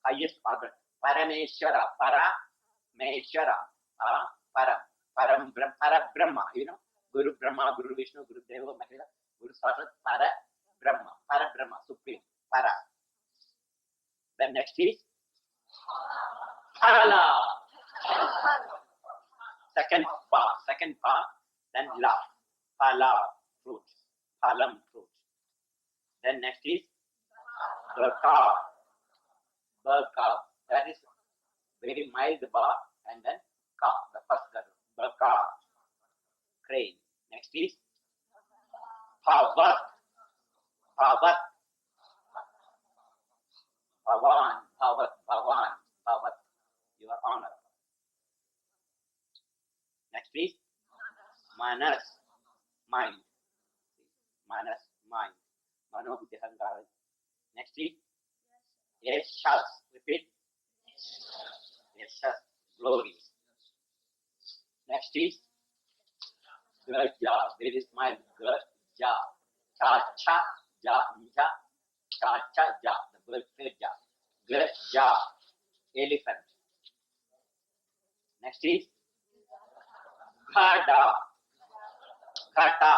Highest order. Parameshwara. Parameshwara. Param Brahma. You know, Guru Brahma, Guru Vishnu, Guru Deva, Guru Saraswati, Para Brahma, Supreme, Para. Then next is Phala. Second pa, then la. Phala, fruit. Phalam, fruit. Then next is Baka. That is very mild ba, and then ka, the first letter. Baka. Crane. Next is Bhavat. Bhavat. Bhavat. Your honor. Next is Manas. Mind. Manas, mind. Mano Buddhihangara. Next is Yeshas. Repeat. Yeshas. Glory. Next is Gaja. Very smile. Gaja. Cha-cha. Ja. Cha-cha. Ja. The bird said ja. Gaja. Elephant. Next is Ghada. Ghata.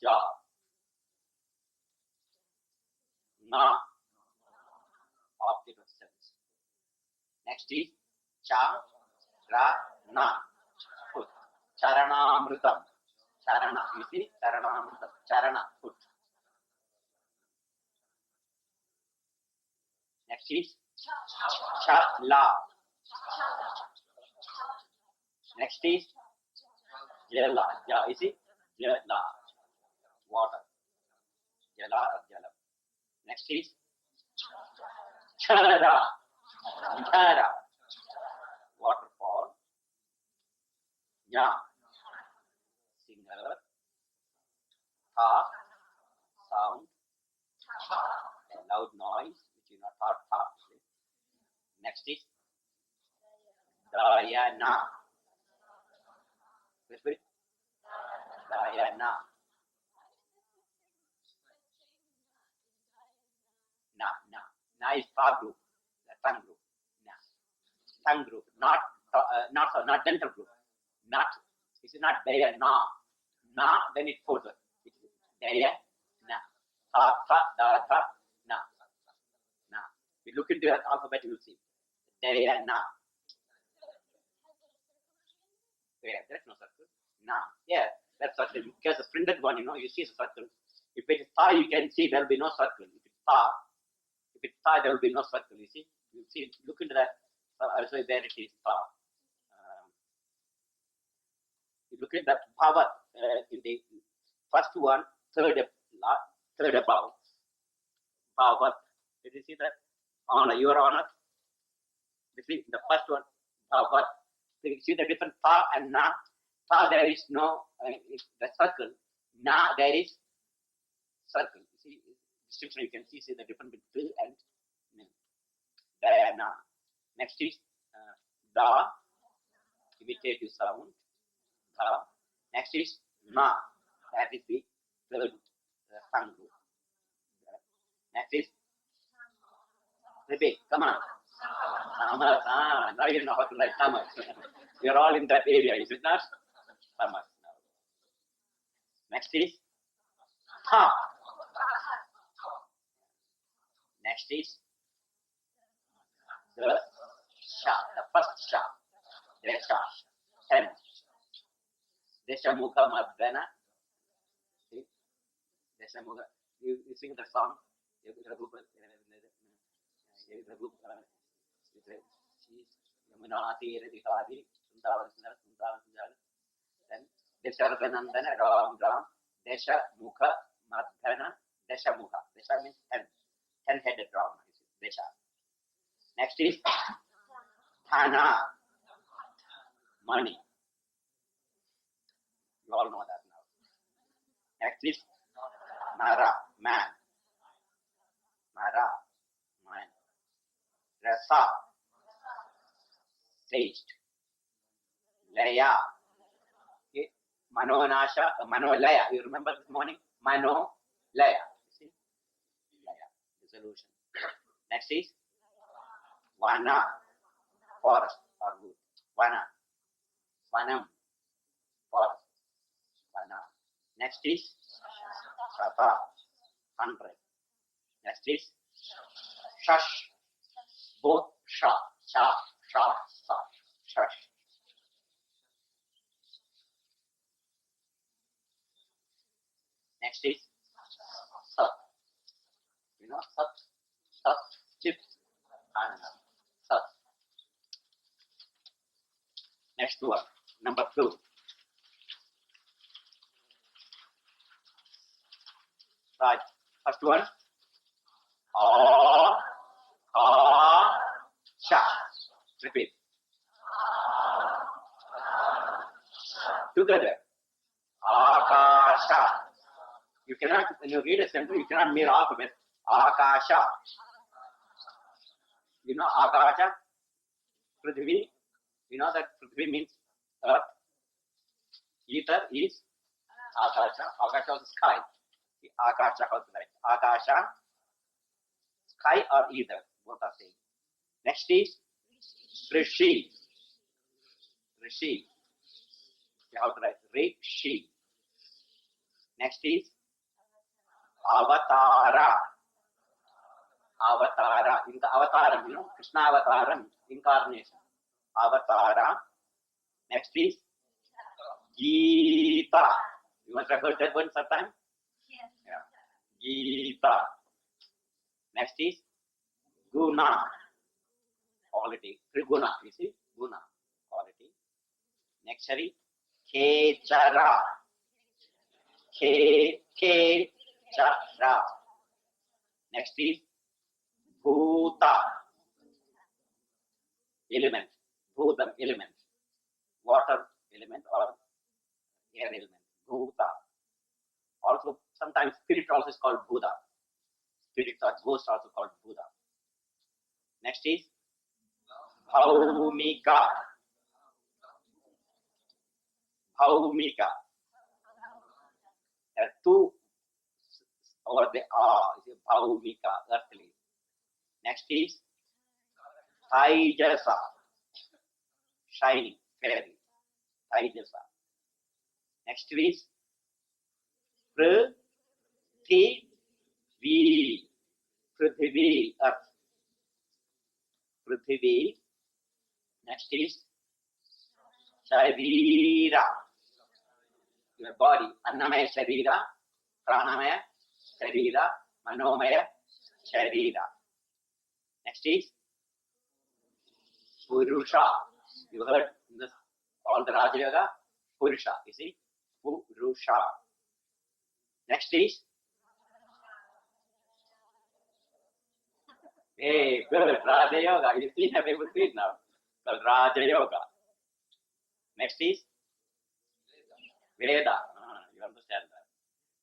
Ja. Na. Object of sense. Next is Cha-ra-na. Foot. Charana-amritam. Charana. You see? Charana-amritam. Charana. Foot. Next is Cha-la. Next is Jala. Ja, you see? Jala. Water. Jala or Jala. Next is Chara. Waterfall. Ya. Singer. Ta. Sound. A loud noise, which is not hard. Next is Dayana. Wait. Dayana. Na is pa group, the tongue group. Na. Tongue group, not dental group. Not, this is not Dayana. Na, then it folds. It's Dayana. Tha, da, tha, na. Na. We look into the alphabet, you will see. Dayana. Yeah, that's no circle. Na. Yeah, that's circle. Because the printed one, you see the circle. If it is tha, you can see there will be no circle. If it's tha, there will be no circle. You see, look into that. Also, there it is tha. You look at that power in the first one, third above. Power. Did you see that? Honor, your honor. You see the first one, power. You see the difference tha and na. Tha, there is no the circle. Na, there is circle. You see, distinction you can see the difference between and na. Next is da, imitative sound. Da. Next is na, that is the third tongue group. Next is repeat. Come on. Now you know how to write Tamas. We are all in that area, is it not? Tamas. Next is tha. Next is the sha, the first sha. Desha. 10. Desha Mukha Madhana. See? Desha Mukha. You sing the song. Then Vishnu-devananda, Ram, Desha Mukha Madhana, Desha Mukha. Desha means 10. 10-headed Ram. Desha. Next is Thana, money. You all know that now. Next is Nara, man. Nara, man. Rasa, taste. Laya, okay. Manonasha, Manolaya. You remember this morning? Manolaya. See? Laya, dissolution. Next is Vana, forest or wood. Vana, Vanam, forest. Vana. Next is Shata, 100. Next is Shash, both Sha, Sha, Shash. Next is Sat. You know Sat, chip, and Sat. Next one, number 2. Right, first one. Sha. Repeat. Together. Akasha. You cannot, when you read a sentence, you cannot mirror alphabet. Akasha. You know Akasha? Prithvi. You know that Prithvi means earth. Ether is Akasha. Akasha is sky. Akasha, how to write? Akasha, sky or ether. Both are same. Next is Rishi. Rishi. How to write? Rishi. Next is Avatara. Avatara. In the Avataram, Krishna Avataram, incarnation. Avatara. Next is Gita. You must have heard that one sometime? Yes. Yeah. Gita. Next is Guna. Quality. Triguna. You see? Guna. Quality. Next is Kechara. Kechara. Next is Bhuta. Element. Bhutam element. Water element or air element. Bhuta. Also, sometimes spirit also is called Buddha. Spirits or ghosts also called Buddha. Next is Bhaumika. Bhaumika. There are two over the Bhaumika, earthly. Next is Taijasa, shining, fairy. Taijasa. Next is Prithvi, Prithvi, earth. Prithvi. Next is Sharira, your body. Annamaya Sharira, Pranamaya Sharira, Manomaya Sharira. Next is Purusha. You heard this, all the Raja Yoga? Purusha, you see? Purusha. Next is, hey, good, Raja Yoga. You see, have able to see it now. Called Raja Yoga. Next is Veda. You understand that.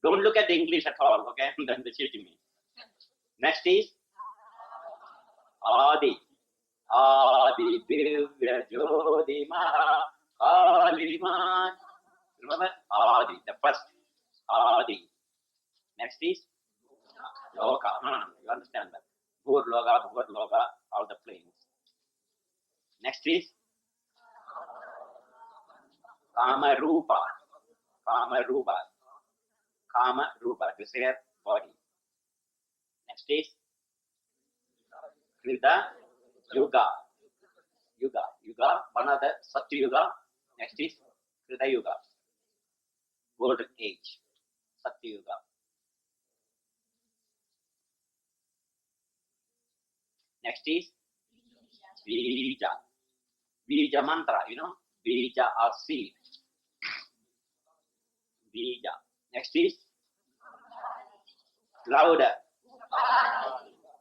Don't look at the English at all, okay? Then they're cheating me. Next is Adi. Adi Divya Jodhima Kalima. Remember? Adi, the first. Adi. Next is Loka. You understand that? Bhur Loka, all the planes. Next is Kama Rupa. Kama Rupa. Kama Rupa, desire body. Next is Krida Yuga. Yuga, one of the Satya Yuga. Next is Krida Yuga. Golden age. Satya Yuga. Next is Bija. Bija mantra, you know. Bija or seed. Bija. Next is louder.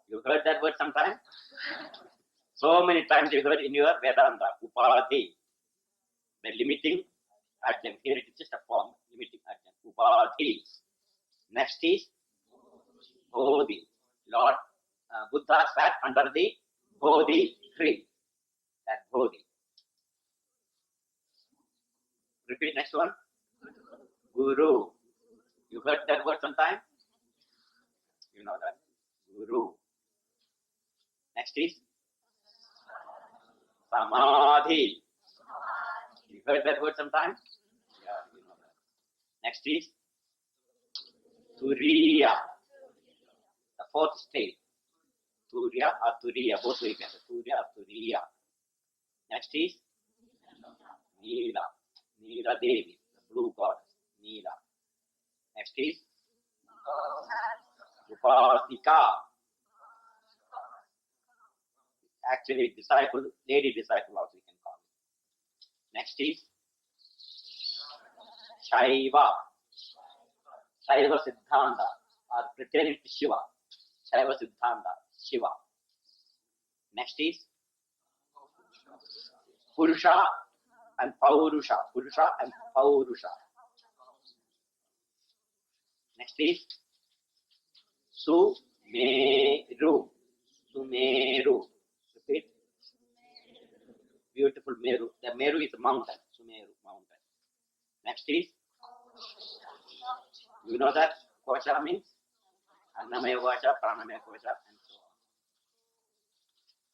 You heard that word sometime? So many times you heard in your Vedanta. Upadhi. The limiting adjunct. Here it is just a form. Limiting adjunct. Upadhi. Next is Bodhi. Lord Buddha sat under the Bodhi tree. That Bodhi. Repeat next one. Guru. You heard that word sometime? You know that. Guru. Next is Samadhi. You heard that word sometime? Yeah, you know that. Next is Turiya. The fourth state. Turiya or Turiya, both ways. Turiya or Turiya. Next is Neela. Neela Devi, the blue goddess. Neela. Next is Upasika. Actually, disciple, lady disciple also you can call it. Next is Shaiva. Shaiva Siddhanta, or pertaining to Shiva. Shaiva Siddhanta, Shiva. Next is Purusha and Paurusha. Purusha and Paurusha. Next is Sumeru. Sumeru. Repeat. Beautiful Meru. The Meru is a mountain. Sumeru, mountain. Next is, you know that Kosha means? Annamaya Kosha, Pranamaya Kosha, and so on.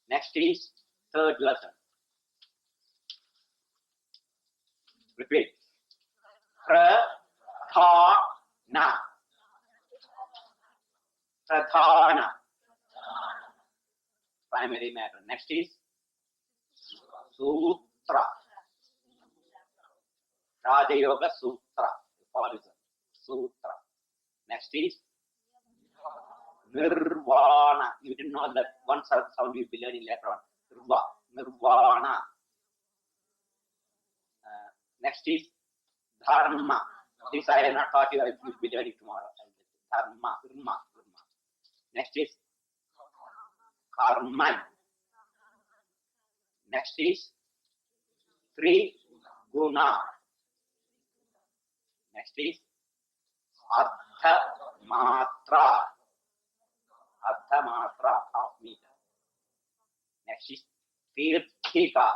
Next is third lesson. Repeat. Pradhana. Pradhana. Primary matter. Next is Sutra. Raja Yoga Sutra. Aphorism. Sutra. Next is Nirvana. You didn't know that one sound you'll be learning later on. Nirvana. Next is Dharma. This I have not taught you, I will be learning tomorrow. Dharma. Next is Karman. Next is Triguna. Next is Ardha Matra. Ardha Matra, half meter. Next is Tirthika.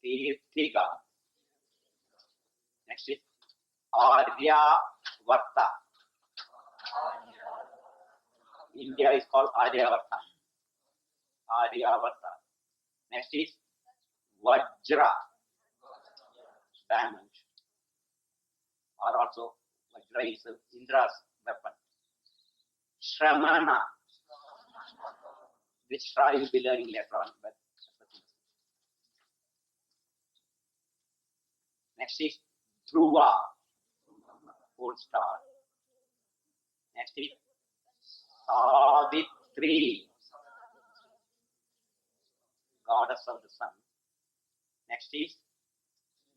Tirthika. Next is Aryavarta. India is called Aryavarta. Aryavarta. Next is Vajra. Diamond. Or also Vajra is Indra's weapon. Shramana. This Shra will be learning later on. But next is Dhruva. Pole star. Next is Savitri. Goddess of the sun. Next is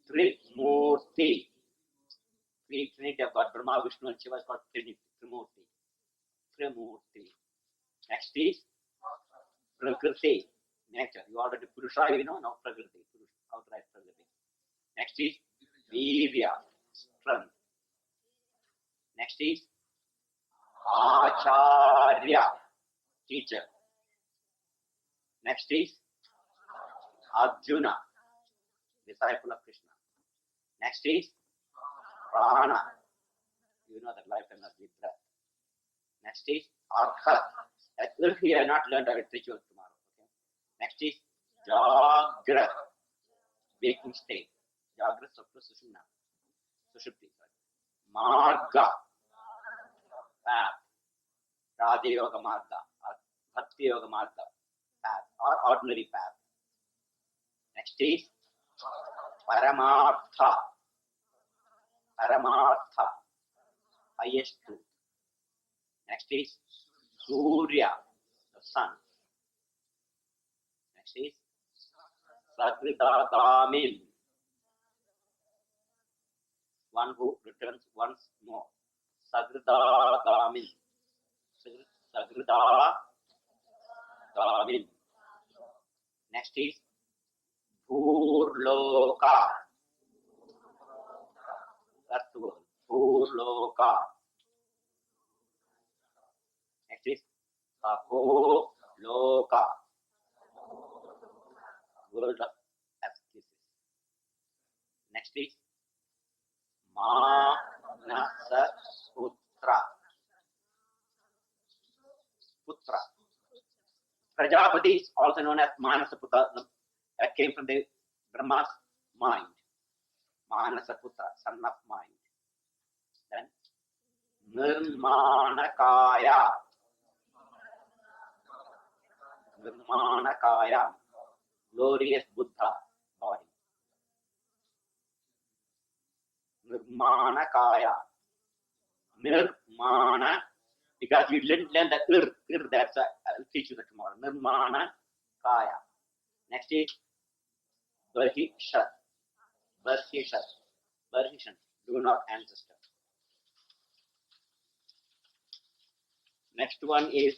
Trimurti. Trinity of God, Brahma, Vishnu, and Shiva is called Trimurti. Trimurti. Next is Prakriti. Nature. You already Purusha, you know, now Prakriti. Outright Prakriti. Next is Virya. Strength. Next is Acharya. Teacher. Next is Arjuna. Disciple of Krishna. Next is Prana. You know that life energy, breath. Next is Artha. If you have not learned, I will teach you tomorrow. Okay? Next is Jagra. Waking state. Jagra Sapta Sushumna. Sushupti. Marga. Path. Radha Yoga Marga. Or Bhakti Yoga Marga. Path. Or ordinary path. Next is Paramartha. Paramartha. Highest truth. Next is Surya, the sun. Next is Sagridadamin, one who returns once more. Sagridadamin. Sagridadamin. Next is Bhurloka. That's the word. Bhurloka. Next is Apoloka. World of ascesis. Next is Manasa Putra. Putra. Prajapati is also known as Manasa Putra. That came from the Brahma's mind. Manasa Putra, son of mind. Then Nirmanakaya. Nirmanakaya. Glorious Buddha body. Nirmanakaya. Nirmana. Because you didn't learn the that's I'll teach you that tomorrow. Nirmanakaya. Next is Barhishat. Barhishat. Barhishan. Do not ancestor. Next one is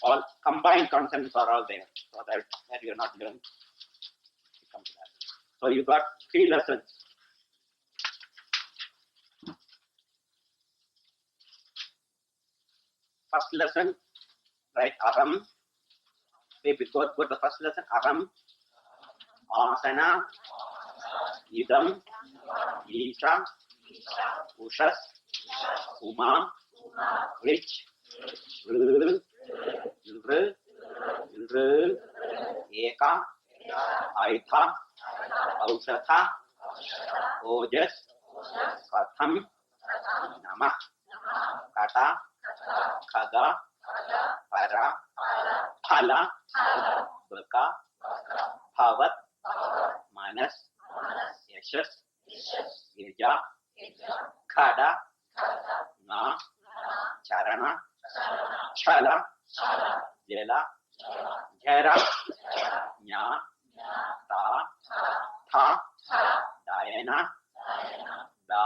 all combined consonants are all there. So that you are not learned. Come to that. So you got 3 lessons. First lesson, right? Aram. Go to the first lesson. Aram. Asana. Idam. Isha. Ushas. Uma. Rich. Eka. Aitha. Ausatha. Ojas. Katham. Nama. Kata. Khaga. Para. Phala. Baka. Bhavat. Manas. Yashas. Girja. Khada. Na. Charana. Chala. Jela. Jhara. Nya. Ta. Tha. Dayana. Da.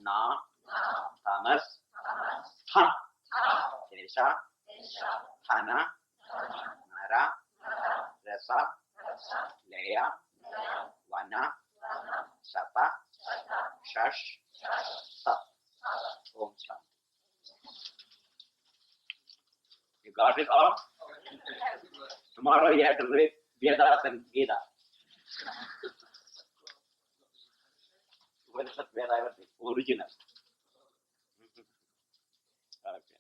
Na. Tamas. Tha. Kesha. Thana. Nara. Rasa. Leya. Vana. Sapa. Shash. Sat. Om Shanti. You got it all? Tomorrow you have to read Vedas and Gita. What is that Veda? Original. Okay.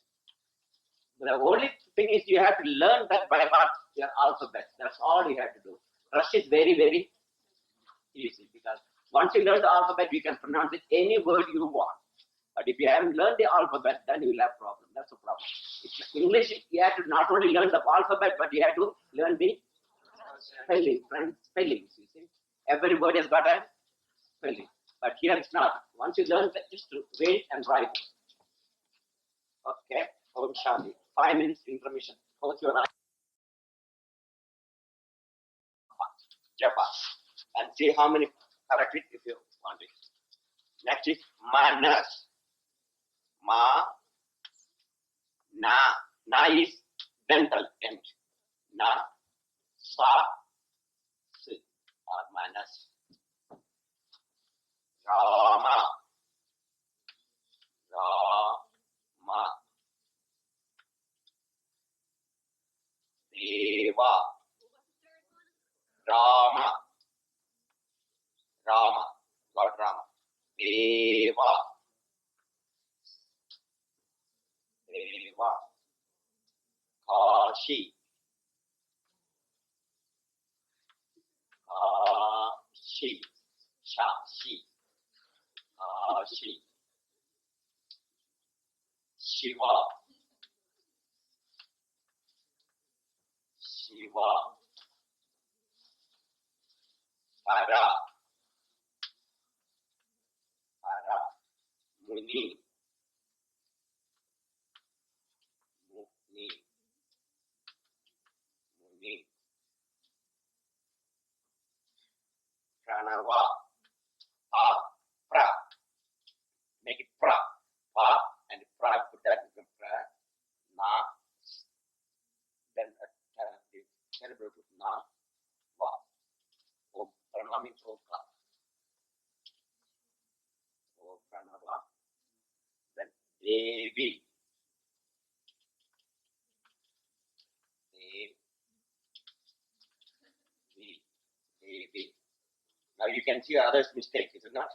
The only thing is you have to learn that by heart, your alphabet. That's all you have to do. Rest is very, very easy because once you learn the alphabet, you can pronounce it any word you want. But if you haven't learned the alphabet, then you will have problem. That's the problem. English, you have to not only learn the alphabet, but you have to learn the spellings. You see, every word has got a spelling. But here it's not. Once you learn that, just to read and write. Okay. Om Shanti. 5 minutes intermission. Close your eyes. Japa. And see how many correct it if you want it. Next is manas. Ma. Na. Na is dental end. Na. Sa. Si. Or manas. Rama. Rama. Deva. Rama. Rama. Lord Rama. Deva. Deva. Kashi. Kashi. Shashi. Kashi. Shiva. Shiva. Hara. Hara. Muni. Muni. Muni. Pranava. Pa. Pra. Make it pra. Pa and pra. Put that in pra. Na. Then the cerebral put na. Va. Om. Pranava means Omkar. Om Pranava. Then Devi. Devi. Now you can see others' mistakes, is it not?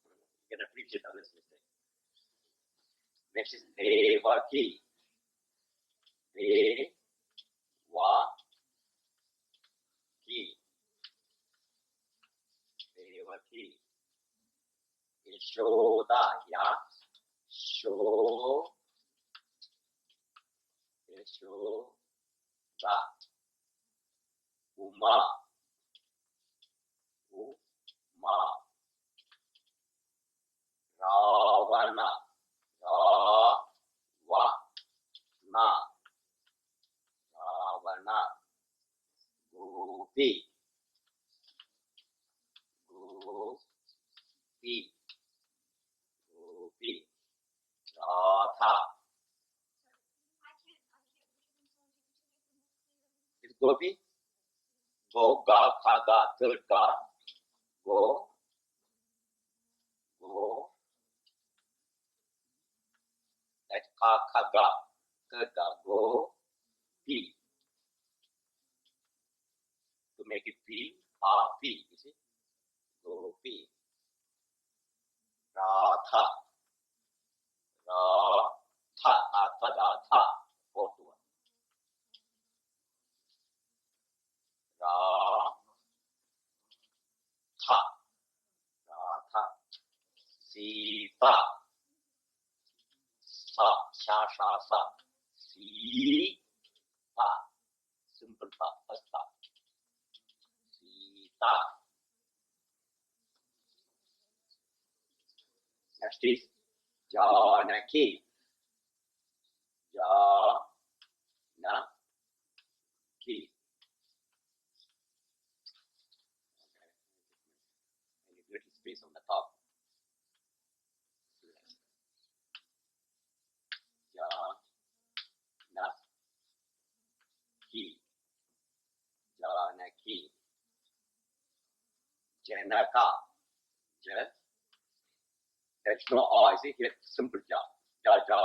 You can appreciate others' mistakes. Next is Devaki. Devaki. Devaki. Yashoda. Yashoda. Uma. Uma. Ravana. Ravana. Ravana. Gopi. Gopi. Gopi. Radha. Is Gopi? Go, ga, kha, ga, third ga. Go. Go. That's ka, kha, ga. Third ga. Go. Pi. To make it P. Pi. You see? Go. Pi. Radha. Radha. Radha. Fourth one. Radha. Sita. Sa. Sha. Sa. Sita. Simple sa. First sa. Sita. Next is Janaki. Janaki. And a little space on the top. Janaki. Janaka. There's no I, see here, simple ja. Janaka.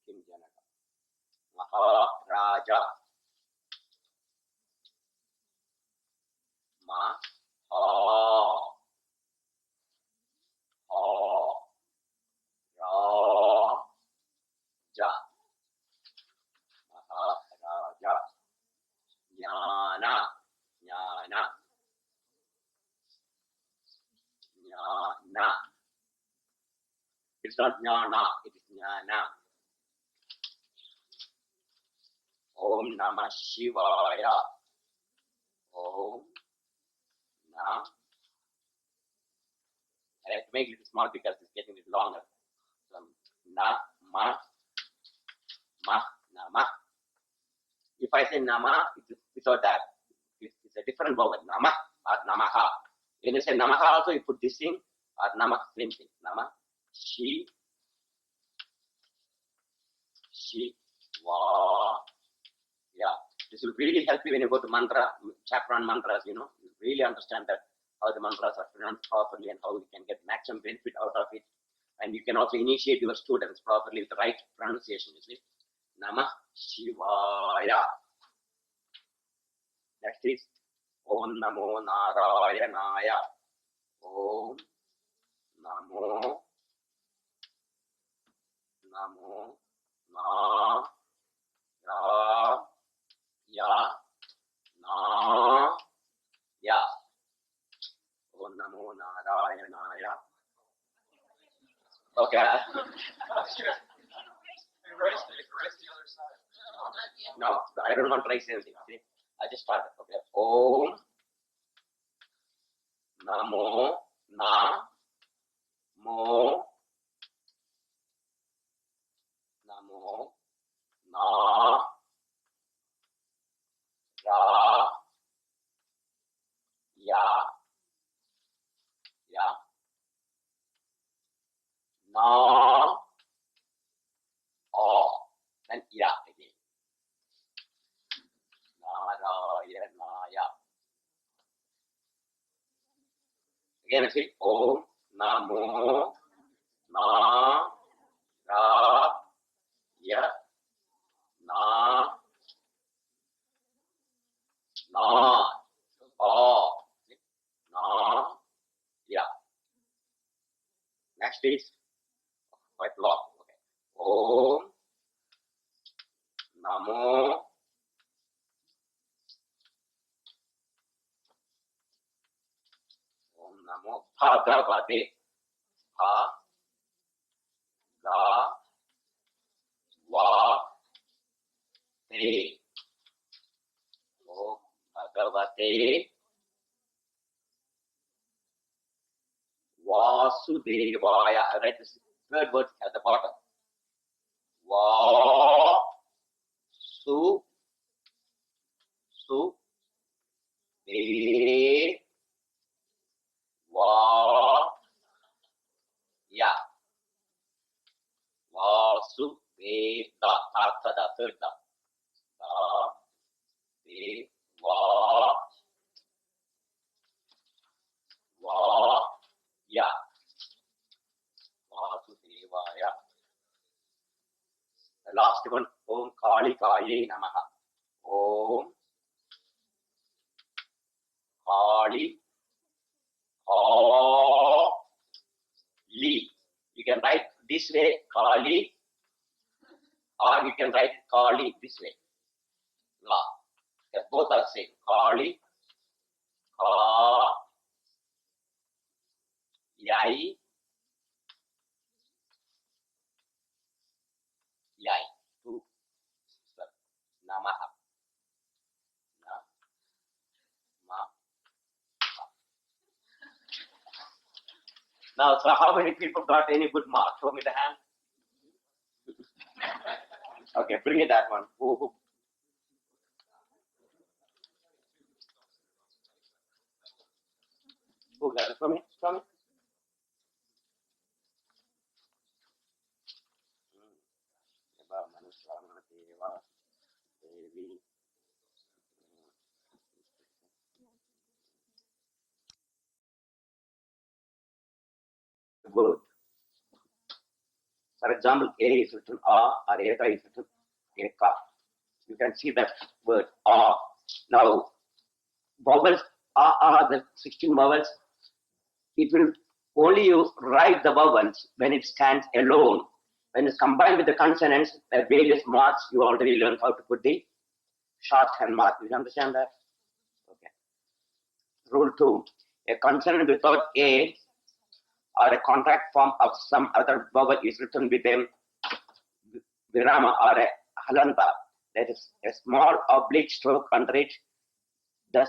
Kim Janaka. Maharaja. Maharaja. Maharaja. Jnana. Jnana. Jnana. It's not jnana, it is jnana. Om Namah Shivaya. Om Namah. I have to make it small because it's getting a bit longer. So, Namah. Namah. If I say Namah, it's without that. It's a different vowel. Namah or Namaha. When you say Namaha also, you put this thing or Namah, same thing. Namah. Shiva. Yeah. This will really help you when you go to mantra, chapter on mantras, you really understand that how the mantras are pronounced properly and how you can get maximum benefit out of it. And you can also initiate your students properly with the right pronunciation, you see. Namah Shivaya. Next is Om Namo Narayanaya. Om Namo Ya. Om Namo Narayanaya. Okay. No, I don't want to raise anything. See? I just started. Okay. Om Namo Namo Na Ra Ya Na O and Ya again. Narayanaya. Again, I say Om Namo Na Ra Ya Na O Na Ya. Next is quite long. Okay. Om Namo Bhagavate. Bhagavate. Om Bhagavate Vasudevaya. I read this third word at the bottom. De Ya. Vasudeva. After the third da. Ya. Vasudevaya. The last one, Om Kali Kaye Namaha. Om Kali Kali. You can write this way, Kali, or you can write Kali this way. La. Both are same. Kali, Yai, Two. Namaha. Now, so how many people got any good marks? Show me the hand. Okay, bring it that one. Who got it? Show me. Good. For example, A is written A or Eka is written Eka. You can see that word ah. Now, vowels are the 16 vowels. It will only you write the vowels when it stands alone. When it's combined with the consonants, the various marks, you already learned how to put the shorthand mark. You understand that? Okay. Rule 2. A consonant without A or a contract form of some other vowel is written with a virama or a halanta. That is a small oblique stroke under it. Thus,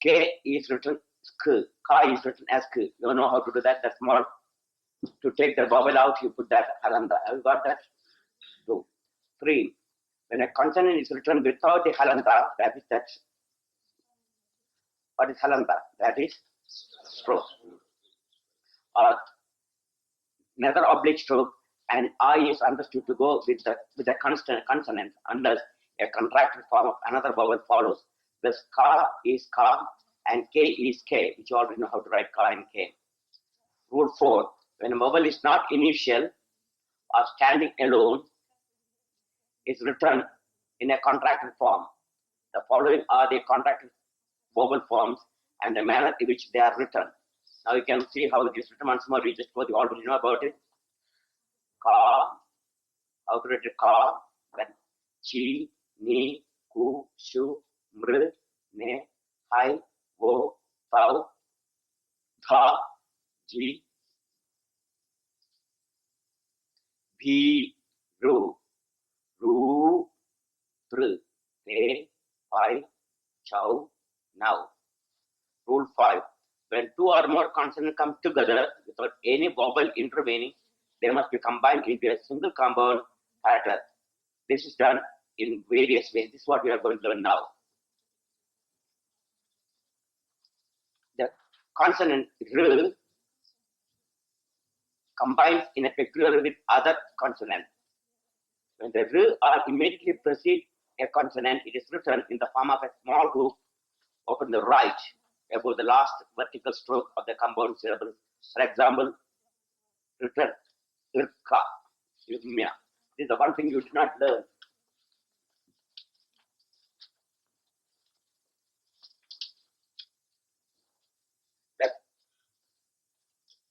K is written sk. Ka is written as k. You know how to do that? That small. To take the vowel out, you put that halanta. Have you got that? 2. 3. When a consonant is written without the halanta, that is that. What is halanta? That is stroke. Or another oblique stroke, and I is understood to go with the consonant unless a contracted form of another vowel follows. Thus, ka is ka and k is k, which you already know how to write ka and k. Rule 4. When a vowel is not initial or standing alone, is written in a contracted form. The following are the contracted vowel forms and the manner in which they are written. Now you can see how it is written once more. We just go, you already know about it. Ka, how to write it? Ka, then chi, ni, ku, shu, mr, ne, hai, wo, tau, tha, ji, bhi, ru, tr, te, pai, chow, now. Rule 5. When two or more consonants come together without any vowel intervening, they must be combined into a single compound character. This is done in various ways. This is what we are going to learn now. The consonant r combines in a peculiar way with other consonants. When the r are immediately precede a consonant, it is written in the form of a small hook open the right above the last vertical stroke of the compound syllable. For example, written irka, irmya. This is the one thing you did not learn.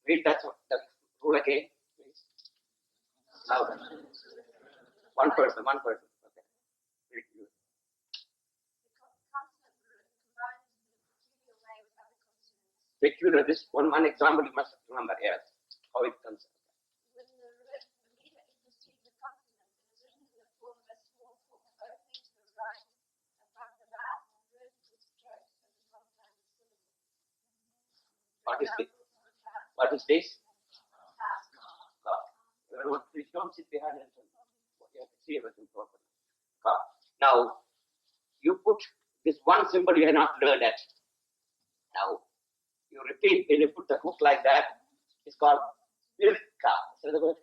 Read that rule again, please. Louder. One person. Okay. Peculiar. This one example you must remember. Yes. How it comes. What is this? What is this? Please don't sit behind and you have to see everything properly. Now, you put this one symbol you have not learned that. Now, you repeat when you put the hook like that, it's called virka. So the word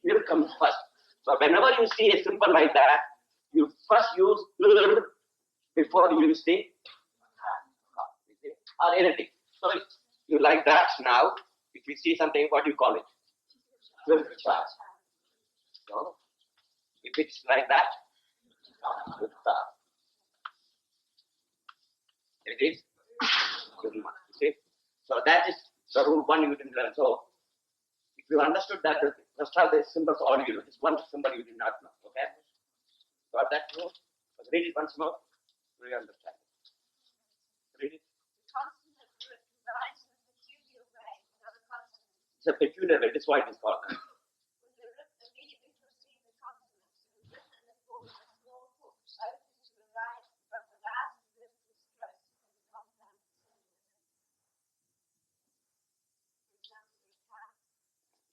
vir comes first. So whenever you see a symbol like that, you first use before you use the or anything. So you like that now. If you see something, what do you call it? Virka. So if it's like that, virka. It is. See? So that is the rule 1 you didn't learn. So if you understood that, the rest of the symbols all you know. This one symbol you did not know. Okay? Got that rule? So read it once more. Do you understand? Read it. It's a peculiar way. That's why it is called.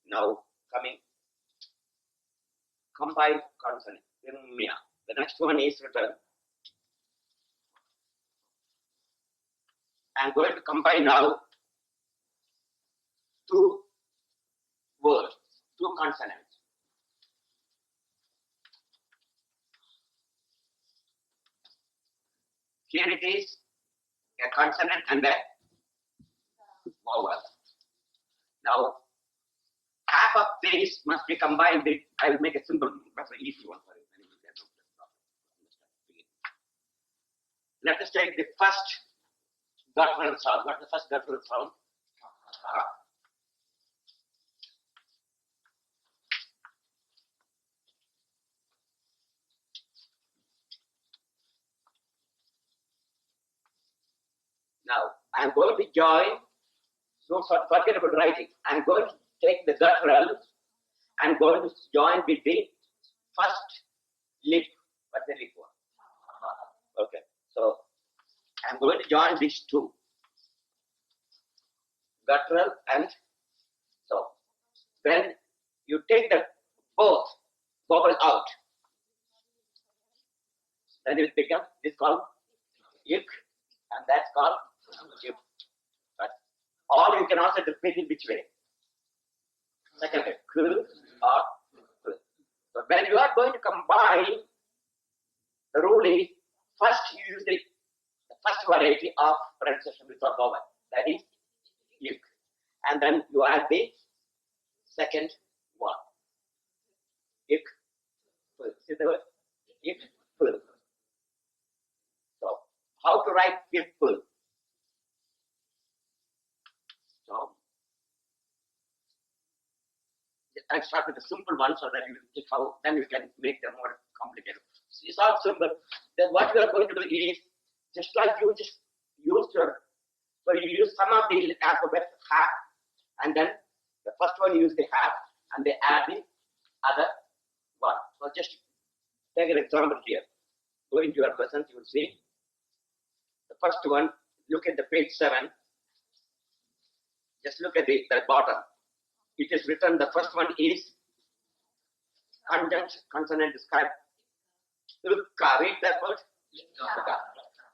Now coming combined consonant. The next one is written. I'm going to combine now two words, two consonants. Here it is, a consonant and a vowel. Now, of these must be combined with, I will make a simple, that's an easy one for you. Let us take the first guttural sound. What is the first guttural sound? Now, I am going to join, don't forget about writing. I am going to take the guttural and going to join with the first lip. What's the lip one? Okay, so I am going to join these two, guttural and so. When you take the both vowel out, then it becomes this called ik, and that's called yuk. But or you can also repeat it which way? Second way, k or k. So when you are going to combine, the rule is first you use the first variety of pronunciation with a vowel, that is yuk, and then you add the second one. Ik, see the word? Ik, so how to write ik? So I start with a simple one so that you will see how then you can make them more complicated. It's all simple. Then what you are going to do is just like you just use your, so you use some of the alphabet half, and then the first one you use the half and they add the other one. So just take an example here. Go into your lessons, you will see the first one. Look at the page 7. Just look at the bottom. It is written, the first one is conjunct consonant described. Read that word.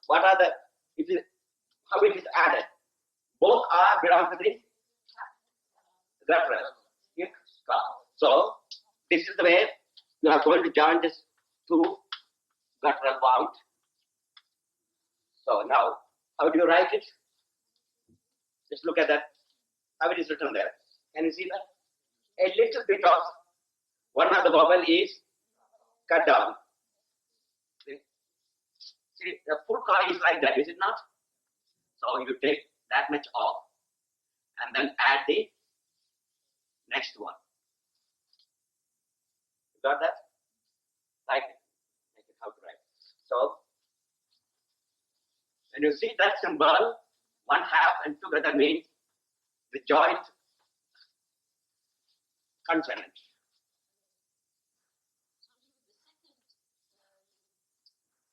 What are the, it is, how it is added? Both are belong to the guttural. So this is the way you are going to join this two guttural wound. So now, how do you write it? Just look at that. How it is written there. Can you see that? A little bit of one of the vowel is cut down. See, the full ka is like that, is it not? So you take that much off and then add the next one. You got that? Like it how to write. So when you see that symbol, one half and together means the joint consonant.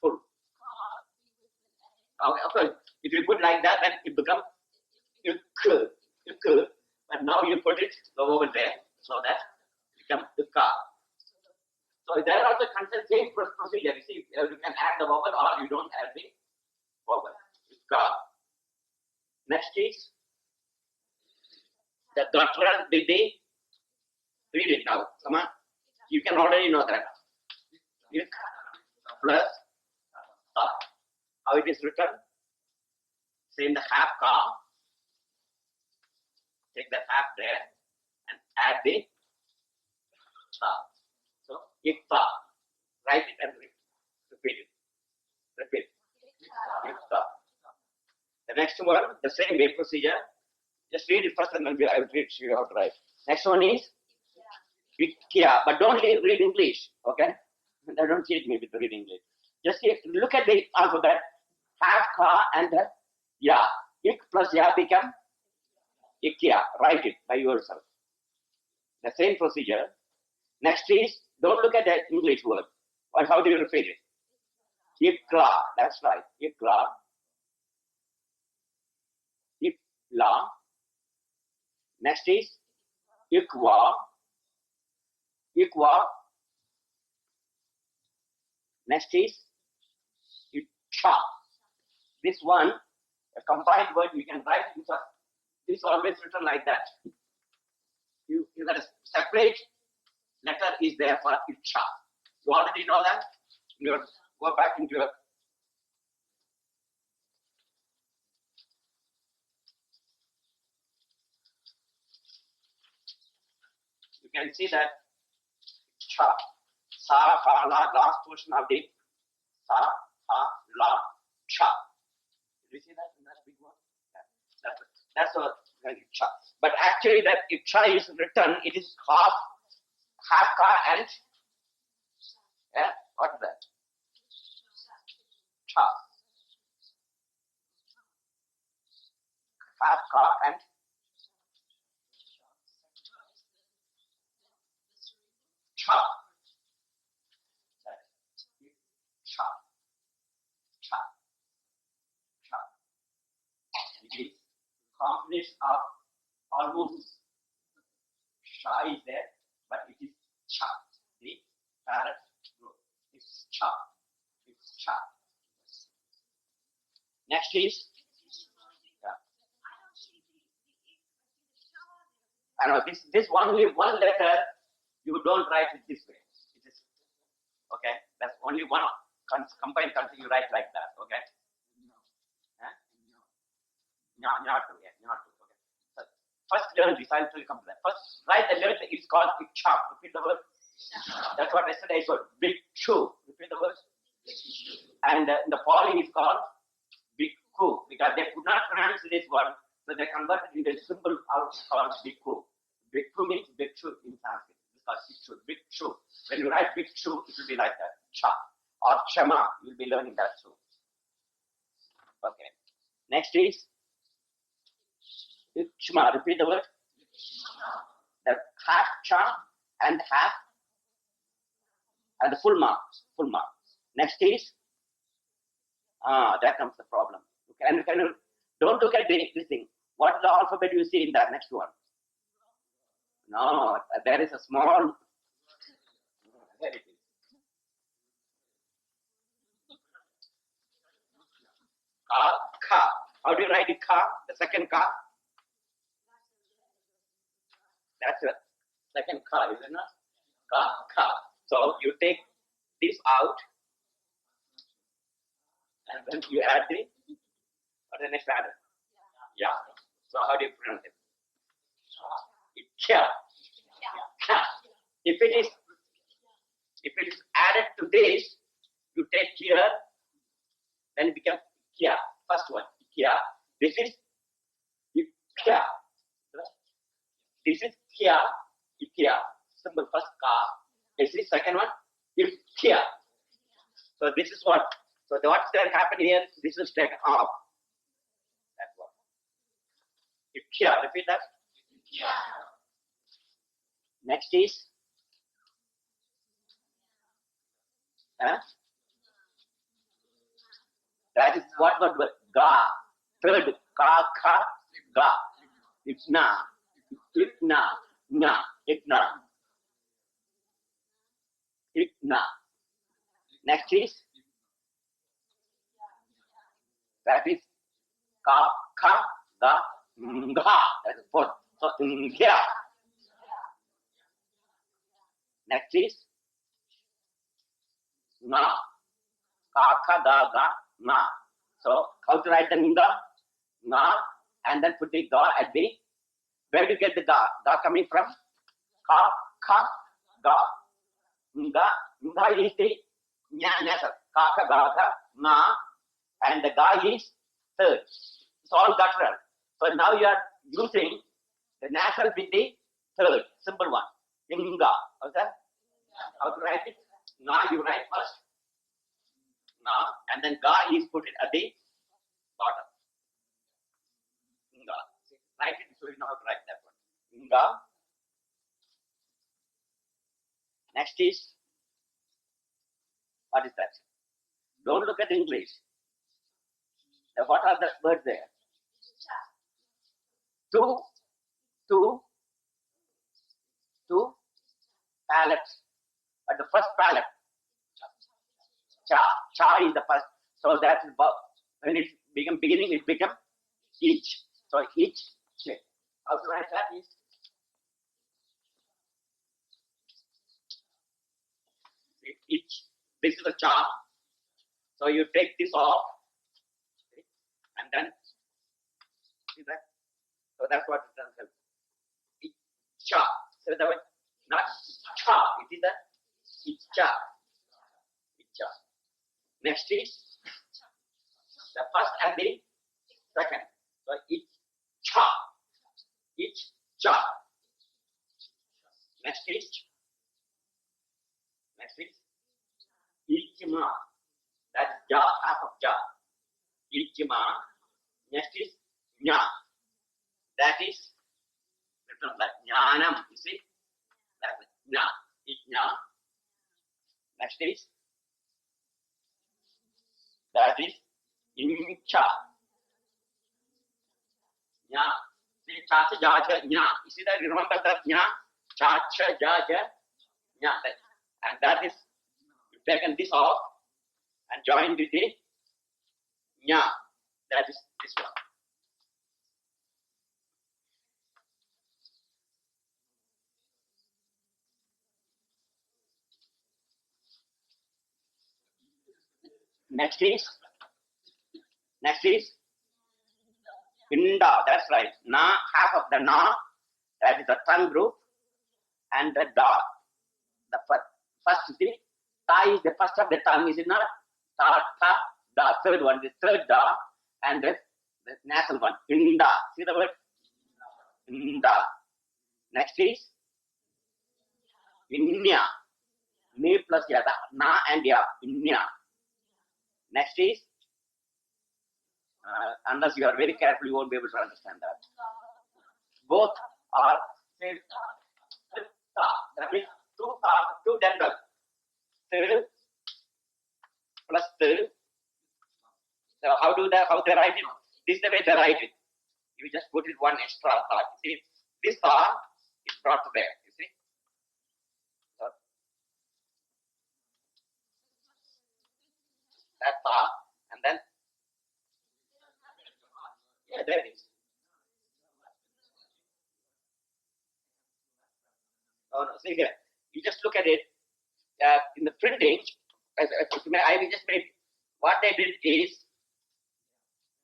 Full. Okay, of course, if you put like that, then it becomes ik, but now you put it over there, so that it becomes ka. So there are also same procedure. You see, you can add the vowel or you don't add the vowel. Ka. Next is the guttural. Did they read it now? Come on, you can already know that. Ik plus ka. How it is written? Same the half ka. Take the half there and add the ka. So ikta. Write it and repeat it. Repeat. Ikta. The next one, the same way procedure. Just read it first and then I will read you how to write. Next one is Ikya, but don't read English, okay? Don't cheat me with reading English. Just look at the alphabet. Half ka and the ya. Ik plus ya become Ikya. Write it by yourself. The same procedure. Next is, don't look at the English word. But how do you repeat it? Ikla. That's right. Ikla. Ikla. Next is Ikwa. Ikwa. Next is Ikcha. This one, a combined word, you can write it. This is always written like that. You got a separate letter is there for Ikcha. You already know that. You go back into your can see that cha, sa, ha, la, last portion of the sa, ha, la, cha. Did you see that in that big one? Yeah. That's what cha. But actually, that if cha is written, it is half ka and what is that? Cha. Half ka and cha. Cha. Cha. Cha. It is combination of almost sha is there, but it is cha. The parrot group. It's cha. It's cha. Next is I know this only one letter you don't write it this way. It is okay. That's only one combined country you write like that. Okay. Not okay. So first learn this. I'll tell you come to that. First write the letter. It's called icha. Repeat the word. That's what yesterday I said. Big chu. Repeat the word. And the following is called bhikkhu because they could not pronounce this word, so they converted into a symbol called bhikkhu. Bhikkhu means bhikshu in Sanskrit. Because bhikshu, bhikshu. When you write bhikshu, it will be like that. Cha or chama. You will be learning that too. Okay. Next is chama. Repeat the word. The half cha and half and the full mark. Full mark. Next is that comes the problem. And don't look at this thing. What is the alphabet you see in that next one? No, there is a small. There it is. Ka. How do you write it? Ka. The second ka. That's the second ka, isn't it? Ka. So you take this out, and then you add the next letter. Yeah. So how do you pronounce it? Kya. If it is added to this, you take here, then it becomes kya. First one, kya. This is kya. This is kya. Symbol first ka. This is second one, is kya. So this is what. So what's going to happen here? This is taken off. That's what. Kya. Repeat that. Kya. Next is that is what ga. Third ka kha ga. It's na. Next is that is ka kha ga ga. That is fourth. So here. Next is na. Ka kha ga ga na. So how to write the na and then put the ga at the. Where do you get the ga? Ga coming from? Ka kha ga. Ga is the nasal. Ka kha ga ga na, and the ga is third. It's all guttural. So now you are using the nasal with the third, simple one. Inga. Okay? How to write it? Na you write first. Na, and then ga is put it at the bottom. Inga. Write it so you know how to write that one. Inga. Next is, what is that? Don't look at English. What are the words there? Two pallets. But the first pallet, cha is the first. So that is when it become beginning, it become each. So each. How to write that is? Each. This is a cha. So you take this off, and then see that. So that's what it does. Cha. So the word not cha. It is the icha. Icha. Next is the first and the second. So icha. Icha. Next is ichima. That's ja, half of ja. Ichima. Next is nya. That is written like jnanam. You see? That's nya. Nya. Next is that is incha. Nya. See, cha cha ja ja nya. You see that? Remember that nya? Cha cha ja ja nya. And that is taken this off and joined with the nya. That is this one. Next is Pinda. That's right. Na, half of the na, that is the tongue group, and the da. The first is the ta is the first of the tongue, is it not? Ta, ta, da. Third one, the third da, and the nasal one. Pinda. See the word? Pinda. Next is Inya. Ni plus yada. Na and ya. Inya. Next is, unless you are very careful, you won't be able to understand that. Both are that means two dental. Third plus third. So how they write it? This is the way they write it. You just put it one extra thought. See, this thought is brought to bear. You see? So, that thought, and then yeah, there it is. Oh no, see here. You just look at it in the printing. I will just make what they did is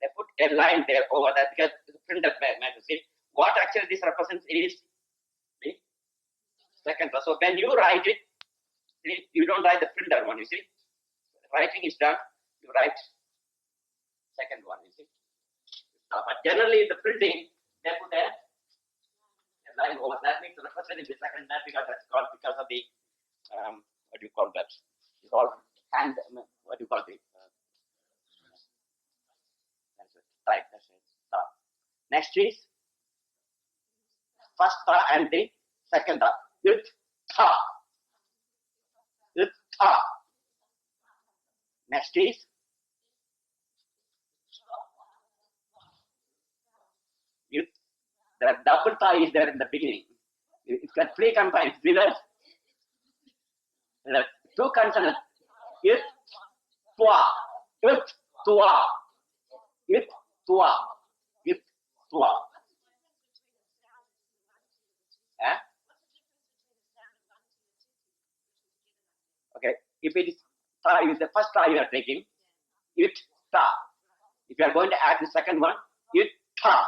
they put a line there over that because the printer meant to see what actually this represents is the second one. So when you write it, you don't write the printer one. You see, writing is done. You write second one. You see, but generally the printing they put a line over that means representing the second that because that's called because of the what do you call that? It's called hand. What do you call the? That's it. Right. That's it. Next is first tha and the second tha. It tha. It tha. Next is it. The double tha is there in the beginning. It's got three combined. See that? The two consonants. It twa. It twa. It twa. It twa. Eh? Okay. If it is ta, is the first ta you are taking, it ta. If you are going to add the second one, it ta.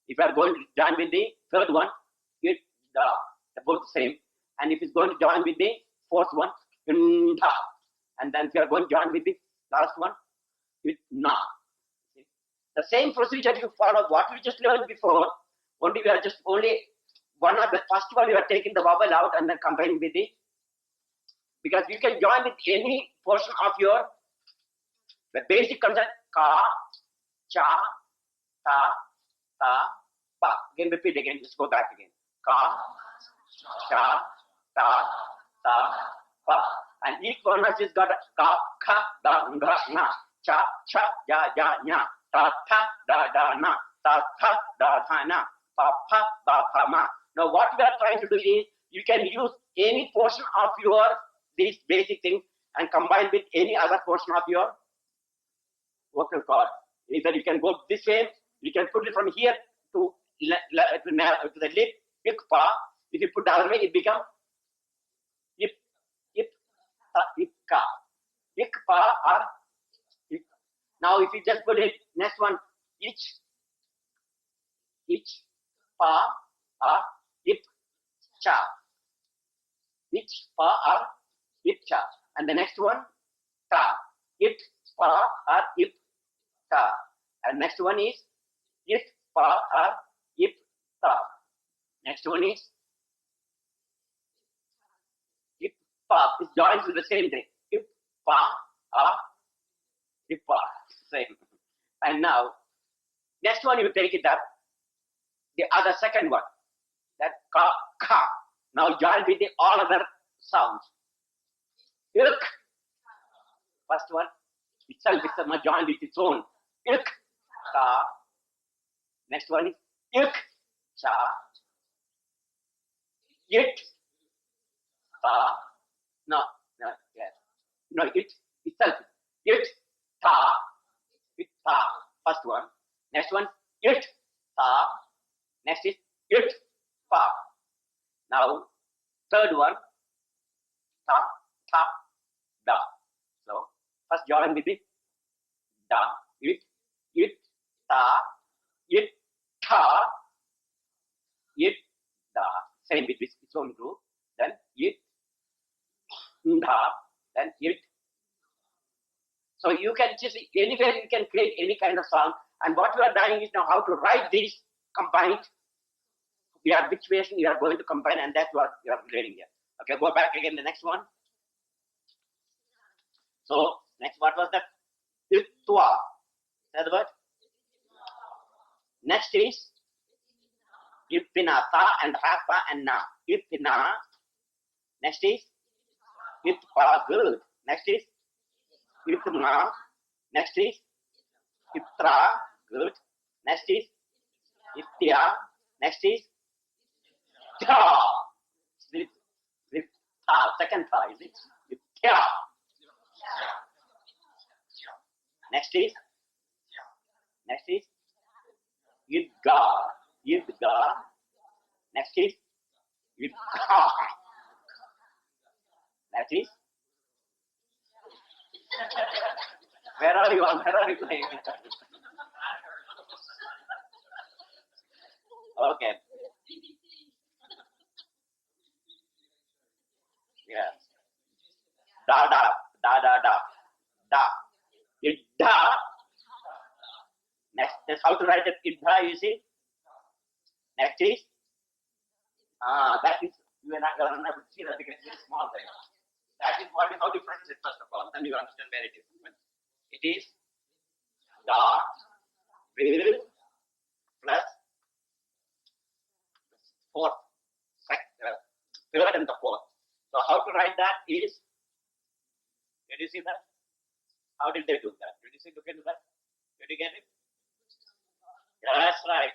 If you are going to join with the third one, it da. They're both the same. And if it's going to join with the fourth one, ta. And then if you are going to join with the last one, it na. The same procedure you follow what we just learned before, only we are just only one of the first one you are taking the vowel out and then combining with the, because you can join with any portion of the basic concept, ka, cha, ta, ta, pa. Again, repeat again, just go back again. Ka, cha, ta, ta, pa. And each one has just got a ka, ka, da, nga, na, cha, cha, ya, ya, nya. Ta, ta, da, da, na, ta, ta, da, da, na, pa, pa, ba, pa, ma. Now, what we are trying to do is, you can use any portion of these basic things and combine with any other portion of your vocal cord. Either you can go this way, you can put it from here to the lip, ik, pa. If you put the other way, it becomes ip, ip, ta, ip, ka. Ik, pa, or ik. Now, if you just put it, next one, ich, pa, ip, cha. it, pa, or it, cha. And the next one, ta. It, pa, or it, ta. And next one is it, pa, or it, ta. Next one is it, pa. It joins with the same thing. It, pa, or it, pa. Same. And now, next one you take it up. The other second one, that ka, ka. Now join with the all other sounds. Ilk. First one, itself is joined with its own. Ilk, ka. Next one is ilk, cha. It, ta. No, yes. No, it itself. It, ta. It, ta. First one. Next one, it, ta. Next is it, pa. Now, third one, ta, ta, da. So, first join with it, da, it, ta, it, ta, it, da. Same with its own group. Then it, da, then it. So you can just, anywhere you can create any kind of song. And what you are doing is now how to write these combined. Which version you are going to combine, and that's what you are learning here. Okay, go back again, the next one. So, next, what was that? Itwa. Is that the word? Next is Ipina, ta and hapa and na. Ipina. Next is Itpa, good. Next is Itma. Next is Itra, good. Next is Itya. Next is Ta. Second ta, is it? Ta. Next is Yidga. Next is Yidga. That is. Where are you? Where are you playing? Okay. Yes. Da. Idda. Next is how to write it. Idda, you see. Next is. That is, you are not going to see that because it's small thing. That is what is how different it is, first of all. Then you understand where it is. It is da, will, plus fourth, third and the fourth. So how to write that is, did you see that? How did they do that? Did you see, look into that? Did you get it? Yeah, that's right.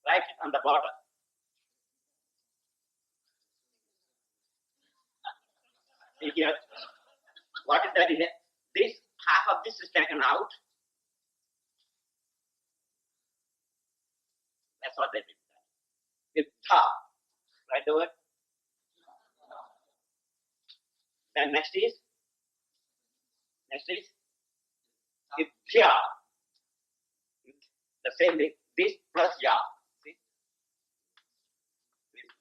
Write it on the bottom. See here, what is that? This, half of this is taken out. That's what they did. It's tha, right the word? Then next is Ithya. The same thing, this plus ya. See?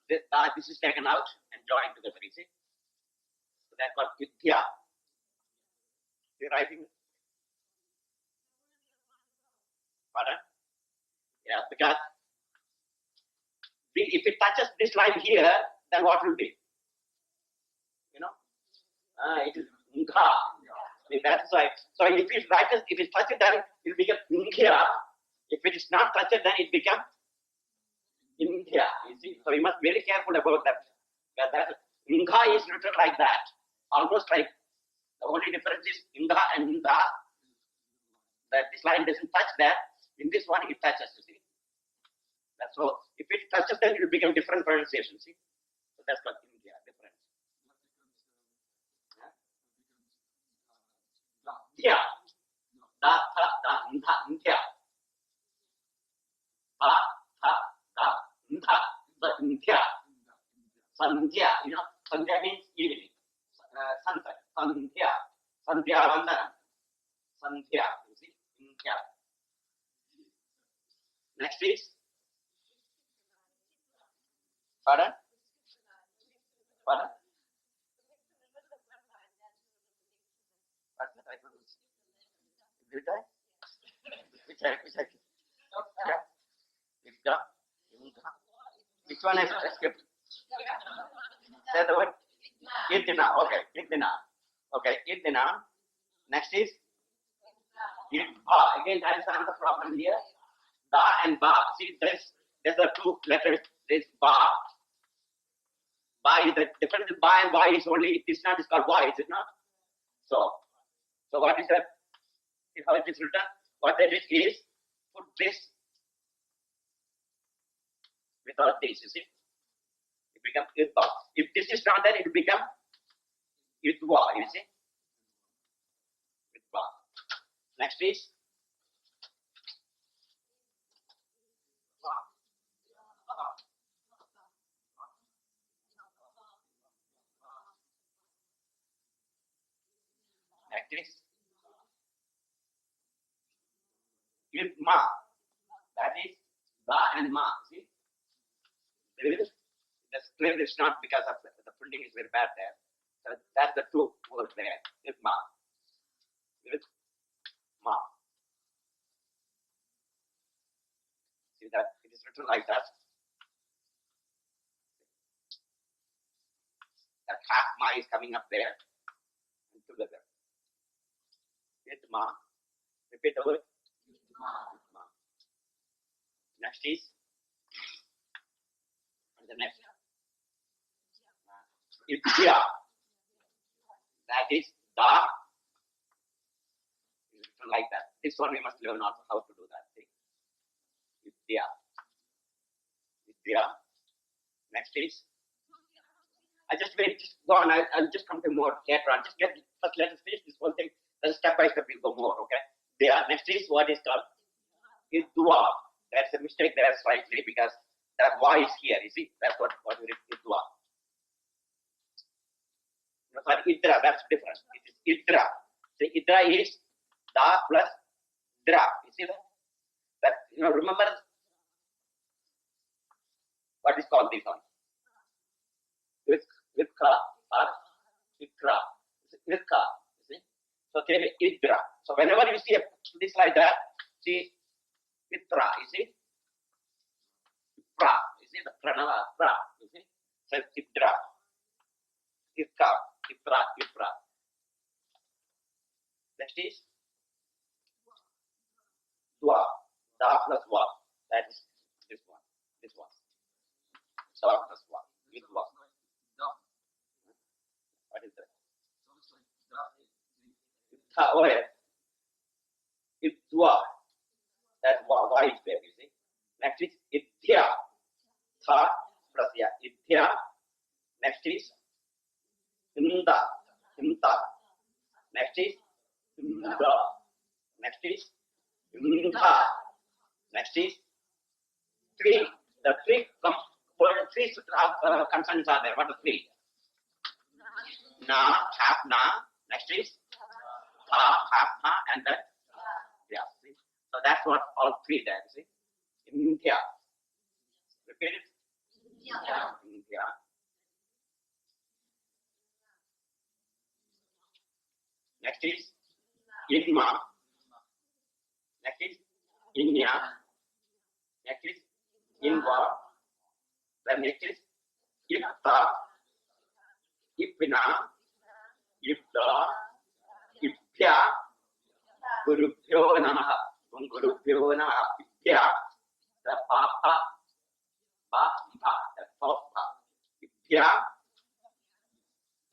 This is taken out and joined together, you see? So that's called Ithya. You're writing? Pardon? Yeah, because if it touches this line here, then what will be? You know? It is Nkha. That's why. So if it touches, then it will become Nkha. If it is not touched, then it becomes India. You see? So we must be very careful about that. That Nkha is written like that. Almost like the only difference is Nkha and Nkha. That this line doesn't touch that. In this one, it touches, you see. That's so. If it touches, then it will become different pronunciation, see. So that's called India, different. Yeah. Da, tha, da, ntha, India. Pa, tha, da, ntha, the India. Sandhya, you know, Sandhya means evening. Sunset, Sandhya. Sandhya Vandana. Sandhya, you see, India. Next is. Pardon? Did I? Which I? Yeah. Idra. Which one is skipped? Say the word. Idina. Okay. Idina. Okay. Idina. Next is Idba. Again, that is another problem here. Da and ba. See, there's the two letters. There's ba. Ba is the difference in ba and ba is only this not is called ba, is it not? So what is that? How it is written? What that is put this without this, you see? It becomes Idba. If this is not there, it will become Idwa, you see? Idba. Next is Idma. That is Ba and Ma, see? The clearly is not because of the printing is very bad there. So that's the two words there. Idma. Ma. See that? It is written like that. That half ma is coming up there and together. Idma. Repeat the word. Idma. Next is the next. Idya. That is da. It's written like that. This one we must learn also how to do that thing. Idya. Idya. Next is. I just wait, just go on. I'll just come to more later on. Just first let us finish this whole thing. Then step by step we'll go more, okay? There. Next is what is called Idwa. That's a mistake there slightly because that Y is here, you see? That's what we read Idwa. No, sorry, Idra, that's different. It is Idra. See, Idra is Da plus Dra. You see that? That, remember what is called this one? Vikra or Vikra. Vikra, you see? So clearly Idra. So whenever you see this like that, see Vitra, you see? Pra, you see the pranava, pra, you see? So Idra. Ikka, Ipra. Next is Dwa. Da plus Wa. That is this one. Da plus Wa. Idwa. What is that? Oh, yeah. Idwa. That Y is there, you see. Next is Idya. Tha plus Ya. Idya. Next is Inda. Next is Inda. Next is Inda. Next is three. The three consonants are there. What are three? Na, half na. Next is ha, half ha, and then yeah. See? So that's what all three there. See? India. Repeat it. India. Next is Inma. Next is India. Next is Inva. Then next is Ipta. Ipina. Ipta. Ipya. Gurubhyo namaha. Gurubhyo namaha. Ipya. The papa. Pa. The papa. Ipya.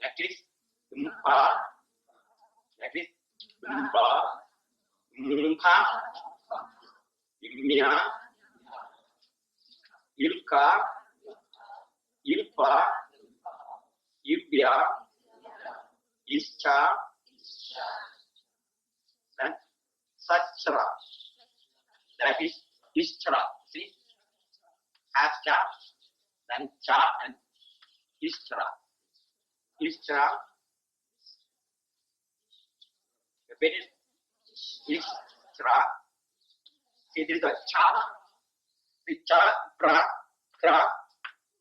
Next is Impa. Next is Impa. Impa. Imya. Ilka. Ilpa. Ibya. Ischa. Then Sachra. That is Ishtra. See? Has cha, then cha and Ishtra. Ishtra. Repeat it. Ishtra. See, there is a cha. The cha, pra, kra.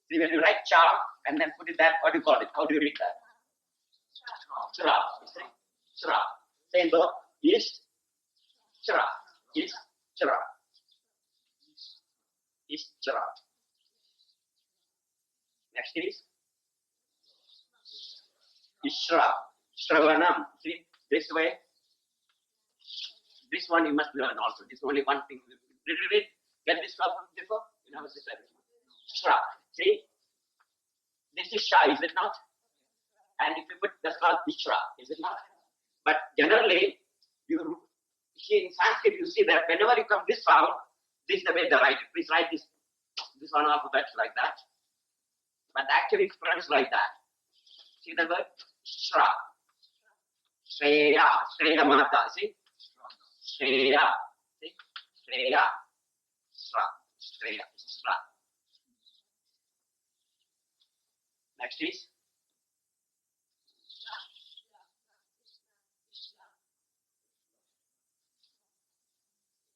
See, when you write cha and then put it that, what do you call it? How do you read that? Chra. You see? Chra. Same though. Ish. Chara. Is Chara. Is Chara. Next is Ishra. Shravanam. See, this way. This one you must learn also. This is only one thing. Did you read? Get this problem before? You know, this like Shra. See? This is Shah, is it not? And if you put, that's called Ishra, is it not? But generally, you see in Sanskrit, you see that whenever you come this sound, this is the way they write it. Please write this one alphabet like that. But actually it's pronounced like that. See the word? Shra. Shreya. Shreya Mata. See? Shreya. See? Shreya. Shra. Shreya. Shra. Next is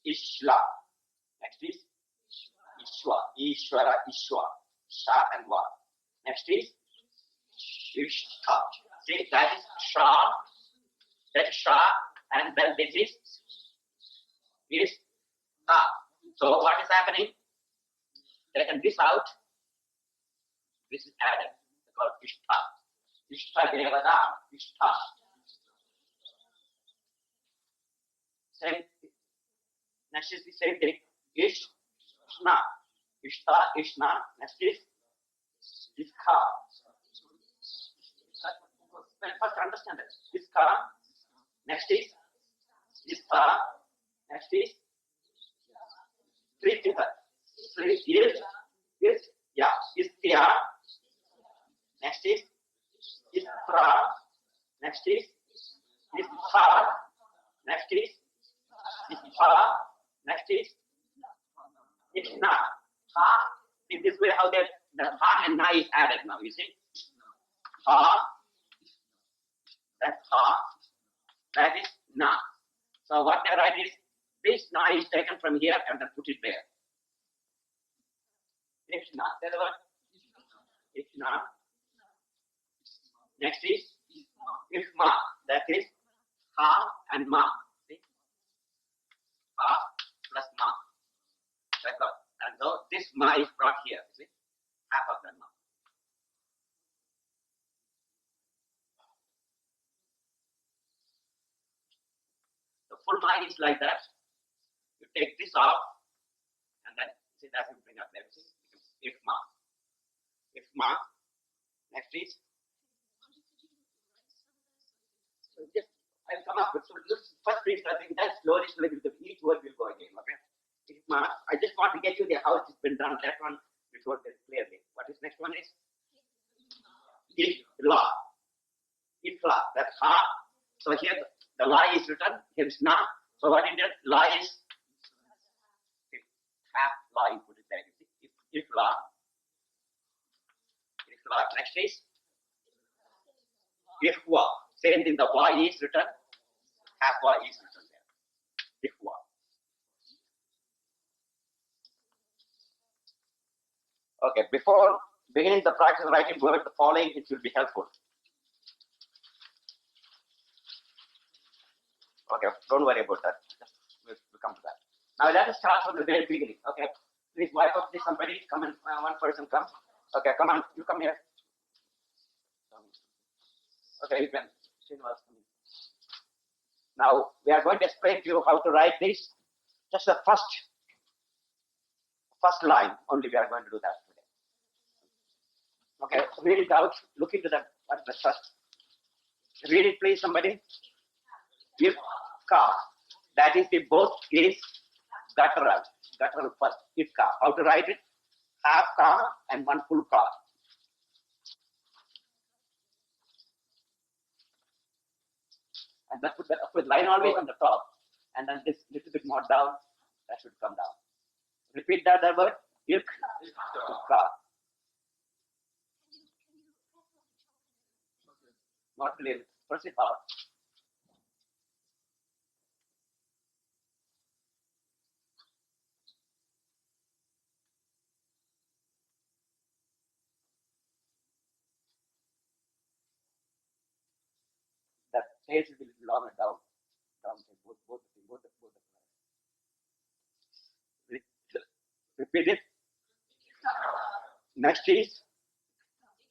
Ishla. Next is Ishwa. Ishwara. Ishwa. Sha and Wa. Next is Ishta. See, that is Shra. That is Shra. And then this is Ta. So what is happening? Taken this out. This is added. It's called Ishta. Ishta Devada. Ishta. Same. Next is the same thing. Ishna. Ishta. Ishna. Next is Iskha. First understand it. Iskha. Next is Iskha. Next is three fingers. Is yeah. Istya. Next is Istra. Next is Isha. Next is Isha. Next is Ishna. Ha. In this way, how the ha and na is added now, you see? Ha. That's ha. That is na. So what they write is, this na is taken from here and then put it there. Ishna. That's the word. Ishna. Next is Isma. That is ha and ma. See? Ha plus ma. That's all. And so this ma is brought here. See? Half of the ma. The full ma is like that. You take this off and then see that will bring up there. See? Ifma. Ifma. Next is. So just I'll come up with so just first piece, I think that slowly each word will go again. Okay. Ifma. I just want to get you the how it's been done. That one we told very clearly. What is next one is Ifla. Ifla. That's ha. So here the la is written. Here is na. So what is it? La is half la. You put it there. You see? Ifla. Ifla. Next is Ifwa. Same thing. The wa is written. Half wa is written there. Ifwa. Okay, before beginning the practice of writing words, the following it will be helpful. Okay, don't worry about that. We'll come to that. Now let us start from the very beginning. Okay, please wipe up this. Somebody come and one person come. Okay, come on, you come here. Okay, you can. Now we are going to explain to you how to write this. Just the first line only. We are going to do that today. Okay, read it out. Look into the what's the first. Read it, please, somebody. If ka, that is the both is guttural first. If ka, how to write it? Half ka and one full ka. And then put that upward line always on the top, and then this little bit more down. That should come down. Repeat that word. If ka. Not clear. Proceed out. That page will be longer down, both. Repeat it. Next is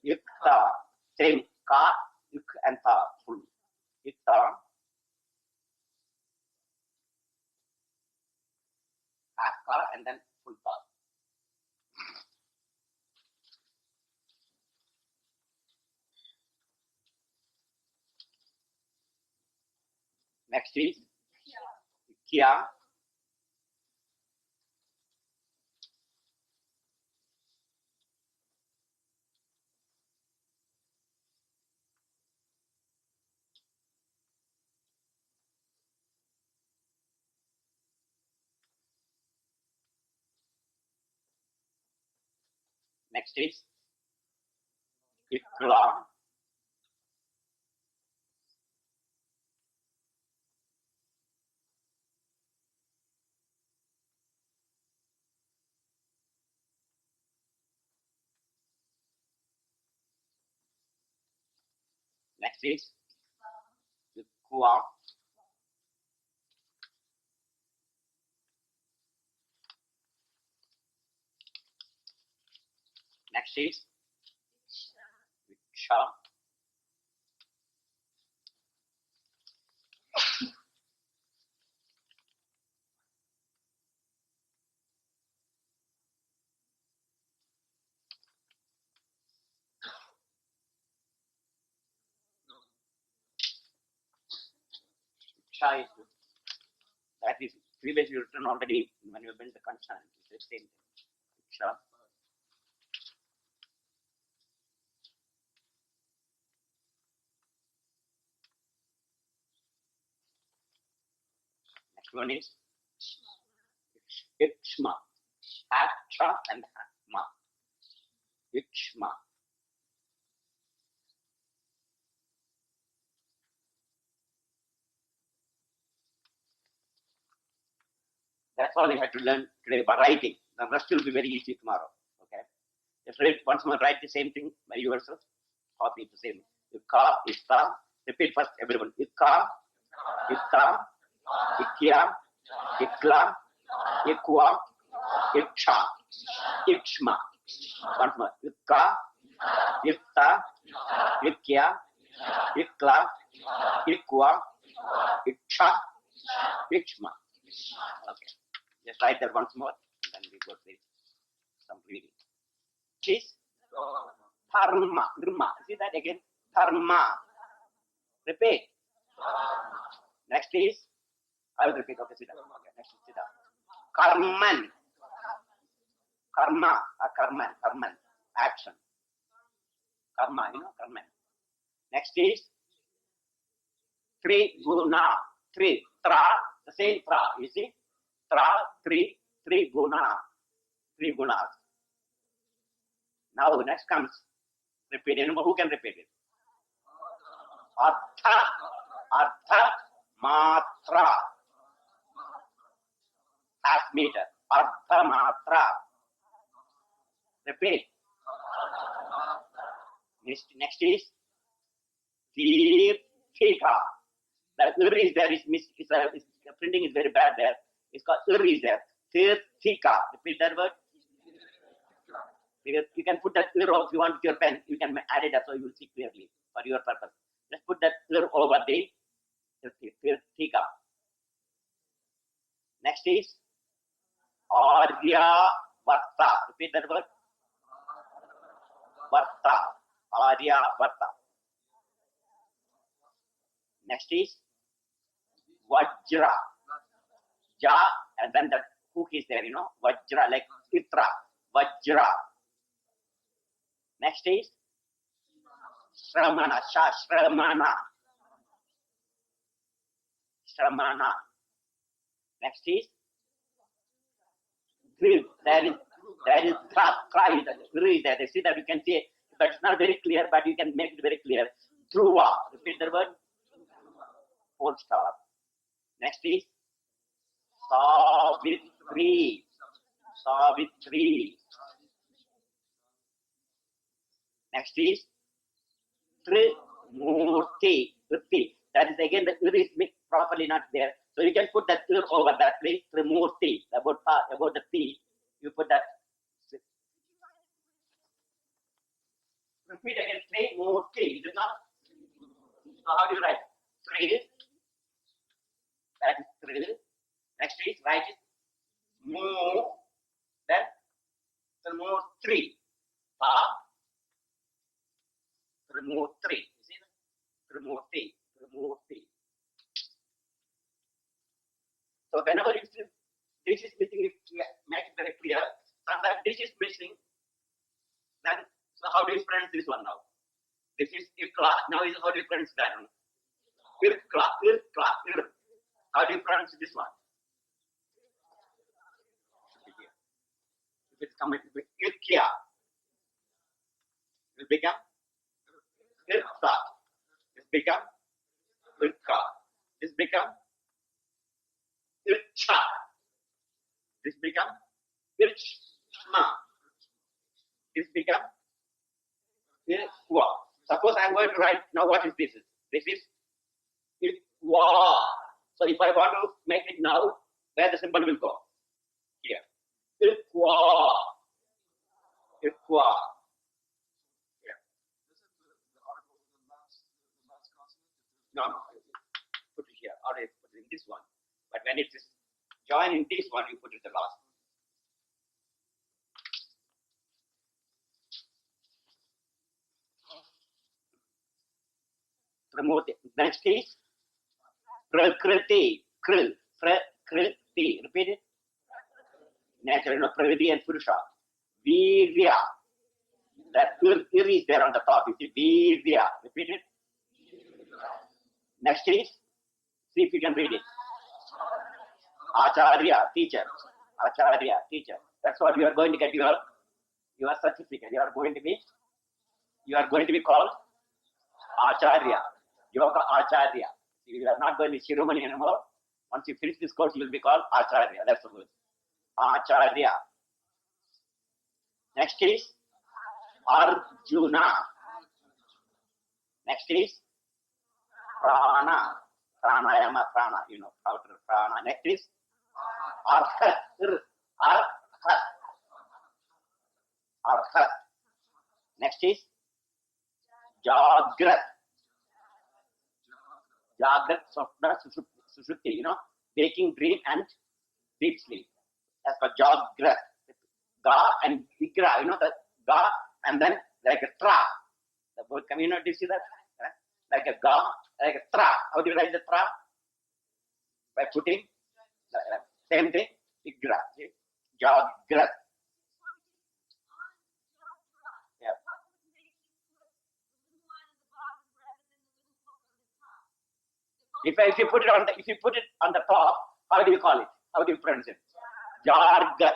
yukta. Same ka, yuk and ta. Full. Yukta. Half ka and then full ta. Next is kya. Next is ikla. Next is ikwa. Next is viksha. Viksha is that is previously written already when you bend the consonant. It's the same thing. Viksha. Next one is ikshma. Aksha and ma. Ikshma. That's all you have to learn today by writing. The rest will be very easy tomorrow. Okay. Just read once more, write the same thing by yourself. Copy the same. Ika, ista. Repeat first, everyone. Ika, ista, ikya, ikla, ikwa, iksha, ikshma. Once more. Ika, ista, ikya, ikla, ikwa, iksha, ikshma. Okay. Just write that once more, and then we go to some reading. Is dharma. Dharma. See that again? Dharma. Repeat. Next is, I will repeat. Okay, sit down. Okay, next is sit down. Karman. Karma. Karman. Karman. Action. Karma, karman. Next is Triguna. Tra. The same tra. You see? Tra. Triguna. Three gunas. Now next comes, repeat it. Who can repeat it? Artha, matra. Half meter. Artha matra. Repeat. Next is Tirthika. The is there is printing is very bad there. It's called is there. Tirthika. Repeat that word. You can put that if you want with your pen, you can add it up so you will see clearly for your purpose. Let's put that over the Tirthika. Next is Arya Varta. Repeat that word. Varta. Arya Varta. Next is Vajra. Ja, and then the hook is there, Vajra, like Itra. Vajra. Next is Shramana. Shramana. Shramana. Next is Dhriv. There is Dhra is there. You see that you can see it, but it's not very clear, but you can make it very clear. Dhruva. Repeat the word. Full stop. Next is Savitri. Savitri. Next is Trimurti. That is again the is properly not there. So you can put that over that place. Trimurti. About the T. You put that. Repeat again. 3 more 3. Is it not? So how do you write? 3. That is 3. Next is write it. Move. Then remove 3. Remove 3. You see that? Remove 3. Remove 3. So whenever you see this is missing, make it very clear. Sometimes this is missing. Then so how do you pronounce this one now? This is ikla. Now is how do you pronounce that one? Irkla. Irkla. How do you pronounce this one? If it's coming with irkia, it will become irkla. It become irka. This become ircha. This become irchma. This become irkwa. Suppose I'm going to write now. What is this? This is irkwa. So if I want to make it now, where the symbol will go? Here. Irkwa. Irkwa. Yeah. No. Put it here. Or you put it in this one. But when it is joined in this one, you put it the last. Remove it. Next is Prakriti. Prakriti. Repeat it. Natural, Prakriti and Purusha. Virya. That ir is there on the top. You see, Virya. Repeat it. Next is, see if you can read it. Acharya, teacher. Acharya, teacher. That's what you are going to get your certificate. You are going to be called Acharya. Yoga Acharya. You are not going to be Shiromani anymore. Once you finish this course, you will be called Acharya. That's the word. Acharya. Next is Arjuna. Next is Prana. Pranayama, prana, outer prana. Next is Arhat. Arhat. Arhat. Next is Jagrat. Jagrat, Swapna, Sushruti, waking dream and deep sleep. That's called Jagrat. Ga and Vigra, the Ga and then like a Tra. The word come, do you see that? Like a Ga, like a Tra. How do you write the Tra? By putting same thing, Vigra. Jagrat. Yeah. If you put it on the top, how do you call it? How do you pronounce it? Jargat.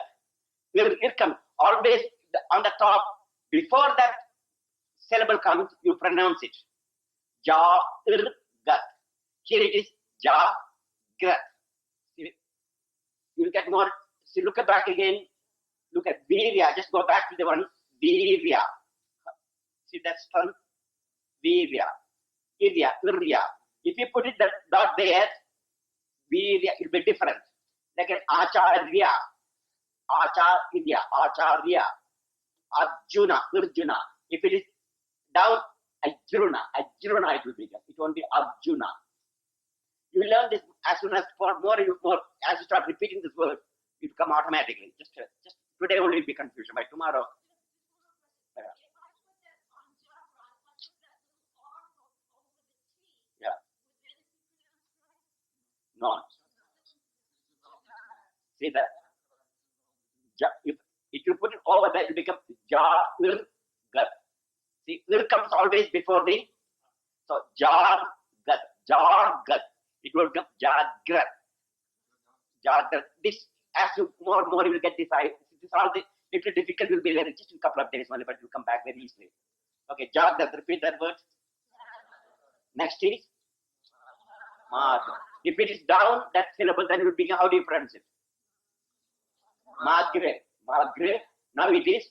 It comes always on the top. Before that syllable comes, you pronounce it. Jargat. Here it is Jagrat. You get more. See, look back again. Look at Virya. Just go back to the one Virya. See that term? Virya. Irya. If you put it that dot there, Virya, it will be different. Like an Acharya. Acharya. Arjuna. If it is down, Ajruna it will become. It won't be Arjuna. You learn this as soon as more, as you start repeating this word, it will come automatically. Just today only will be confusion. By tomorrow. Yeah. No. See that? If you put it over there, it becomes Jar-ir-gat. See, ir comes always before the, so Jar-gat. It will become Jagrat. This, as you more you will get this. This all the little difficult will be there just in a couple of days only, but it will come back very easily. Okay, Jagrat. Repeat that word. Next is Mad. If it is down that syllable, then it will become, how do you pronounce it? Madgre. Now it is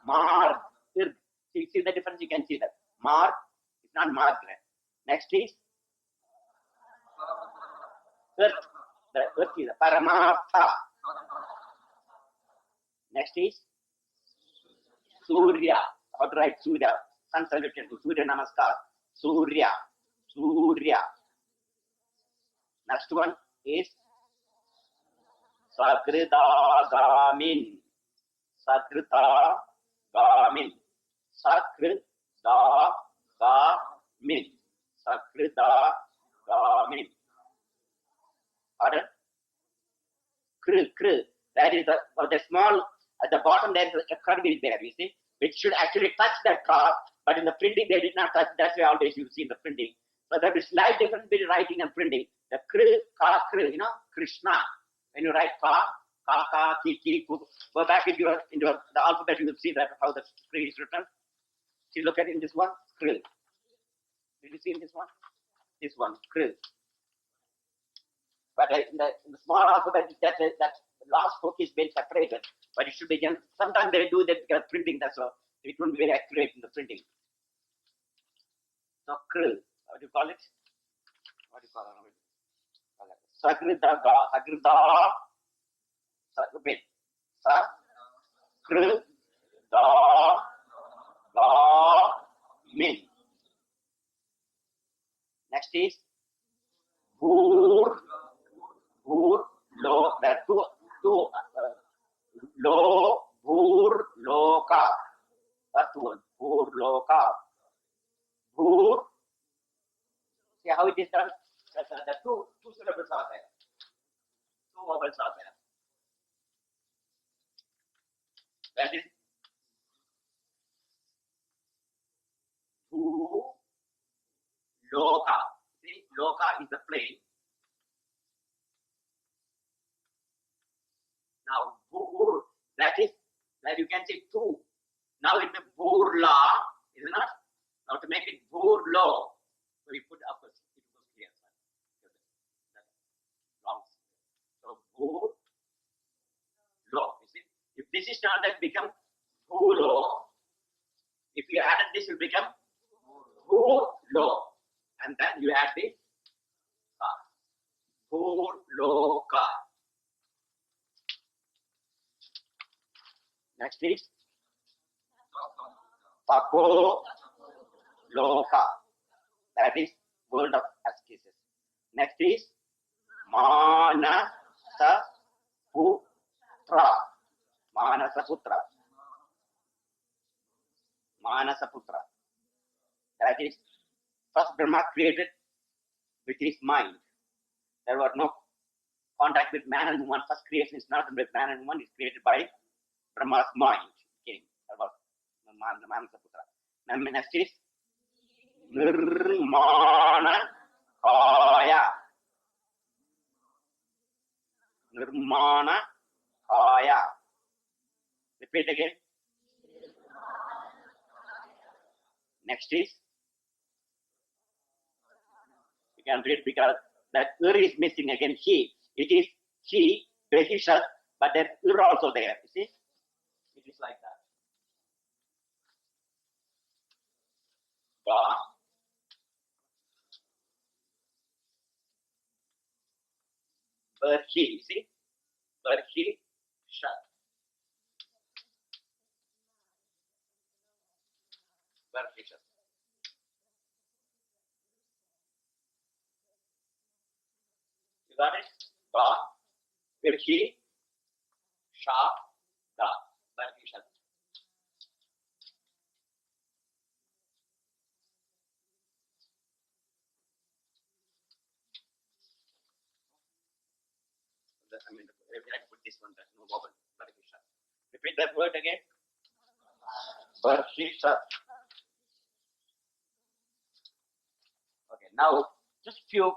Mar. See the difference? You can see that. Mar is not Madgre. Next is Earth. The Earth is Paramartha. Next is Surya. How to write Surya? Sun salutation, Surya Namaskar. Surya. Surya. Next one is Sakridagamin. Sakridagamin. Sakridagamin. Sakridagamin. Pardon? Kr. That is the small, at the bottom there is a curve is there, you see, which should actually touch that car, but in the printing they did not touch. That's why always you see in the printing. So there is slight difference between writing and printing. The kr, you know, Krishna. When you write ka, ki, go back into the alphabet, you will see that how the kr is written. See, look at it in this one, kr. Did you see in this one? This one, kr. But in the small alphabet, that last book is been separated. But it should be done. Sometimes they do that because printing, that's all. It won't be very accurate in the printing. So, kr. What do you call it? What do you call it? Sagrida. Min. Next is Bur, Lo. There are two Lo, Bur, Loka. That's one. Bur, Loka. Bur. See how it is done? The two syllables are there. Two vowels are there. That is Bhu, Loka. See, Loka is the plane. Now, Bur, that you can say two. Now it will be Burla, is it not? Now to make it Burlo, so we put up it goes here. So Burlo, you see? If this is not, that becomes Burlo. If you added this, it will become Burlo. And then you add the Burloka. Next is Pako Loka. That is world of ascesis. Next is Manasa Putra. Manasa Putra. Manasa Putra. That is first Brahma created with his mind. There was no contact with man and woman. First creation is not with man and woman, it's created by Brahma's mind. Okay. That was Manasa Putra. Now next is Nirmana Kaya. Nirmana Kaya. Repeat again. Next is, you can read because that is missing again. He. It is he, Vehishat, but there is also there. You see? It is like that. Berhi, you see? Berhi Shat. Berhi Shat. You got it? Ba, Berhi, Sha, Da. Berhi Shat. I mean, if I put this one, there's no vowel. Berhi Shat. Repeat that word again. Berhi Shat. Okay, now just few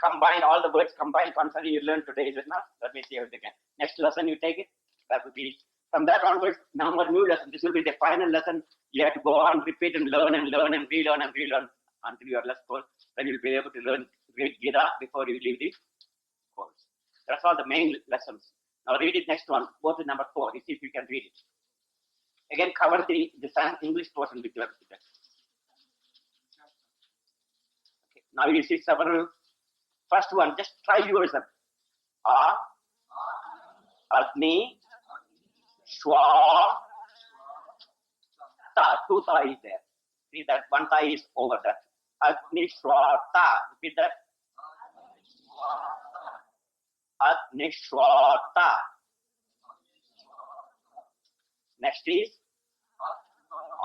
combine all the words combined constantly you learn today, is it not? Let me see how it again. Next lesson you take it. That will be from that onwards. Now one new lesson. This will be the final lesson. You have to go on, repeat and learn and learn and relearn and relearn until you are less course. Then you'll be able to learn read Gita before you leave the course. That's all the main lessons. Now read it next one. Go to number 4. You see if you can read it. Again, cover the English portion with your text. Okay. Now you see several. First one, just try yourself. Agni, Shwa. Ta. Two ta is there. See that one ta is over that. Agni Shwa ta. Repeat that. Agni Shwa ta. Next is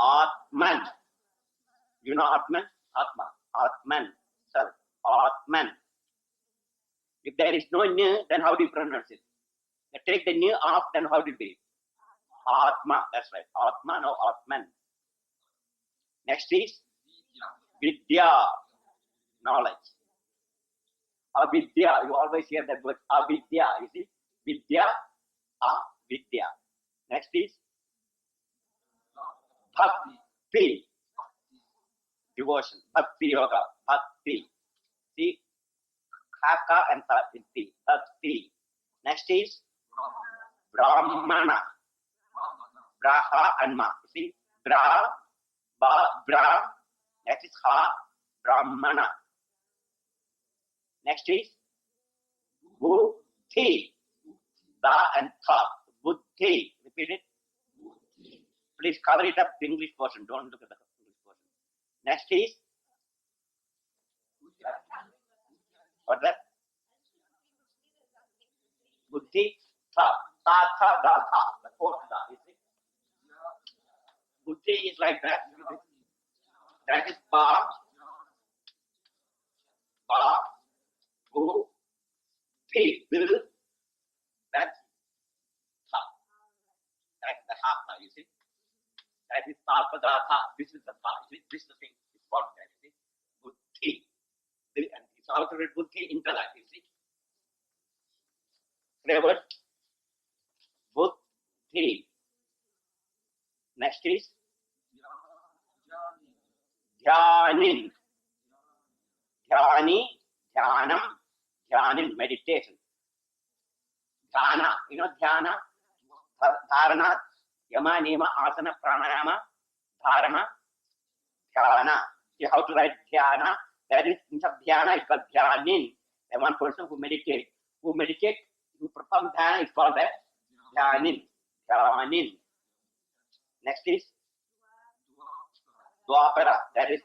Atman. You know Atman? Atma. Atman. Self. Atman. If there is no n, then how do you pronounce it? Take the n off, then how do you be? Atma. That's right. Atma, no Atman. Next is Vidya. Knowledge. Avidya. You always hear that word avidya. You see? Vidya. Avidya. Next is Bhakti. Devotion. Bhakti yoga. Bhakti. See? Haka and Bhakti. Bhakti. Next is Brahmana. Braha and Ma. See? Bra. Ba. Bra. Next is Ha. Brahmana. Next is Buddhi. Da and Tha. Buddhi. Repeat it. Please cover it up the English portion. Don't look at the English portion. Next is what's that? Buddhi. Tha. Ta. Tha. Da. Tha. The fourth Da. You see? Buddhi is like that. That is Ba. Ba. Bu. Thi. That's Tha. That's the half Tha. You see? That is Tapadratha. This is the Tha. This is the thing. It's what that you see. Buddhi. And it's also read Buddhi intellect. You see? Word. Buddhi. Next is Dhyanin. Dhyani. Dhyanam. Dhyanin. Meditation. Dhyana. You know Dhyana? Dharana. Yama, Nima, Asana, Pranayama, Dharana, Dhyana. See how to write Dhyana? That is, instead of Dhyana, it's called Dhyanin. The one person who meditates, who perform Dhyana is called that Dhyanin. Dhyanin. Next is Dwapara. That is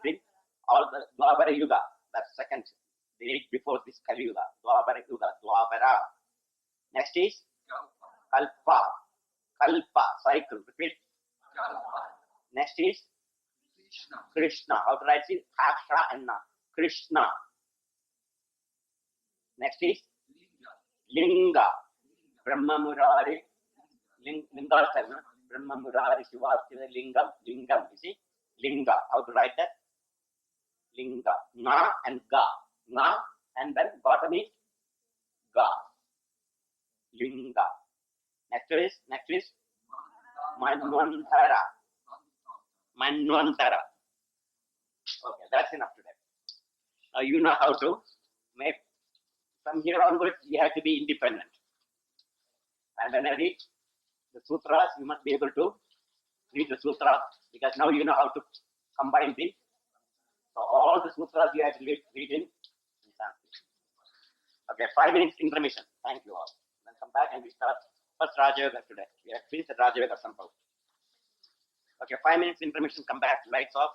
all the Dwapara Yuga. That's second, the age before this Kali Yuga. Dwapara Yuga. Dwapara. Next is Kalpa. Kalpa, cycle, repeat. Next is Krishna. How to write it? Aksha and Na. Krishna. Next is Linga. Brahma Murari. Linga, Brahma Murari, Shiva, Lingam. Lingam, you see? Linga. How to write that? Linga. Na and Ga. Na and then bottom is Ga. Linga. Next is Manvantara. Manvantara. Okay, that's enough today. Now you know how to make. From here onwards, you have to be independent. And when I read the sutras, you must be able to read the sutras because now you know how to combine these. So all the sutras you have to read in Sanskrit. Okay, 5 minutes intermission. Thank you all. Then come back and we start. First Raja Yoga today. We have finished the Raja Yoga somehow. Okay, 5 minutes intermission, come back, lights off.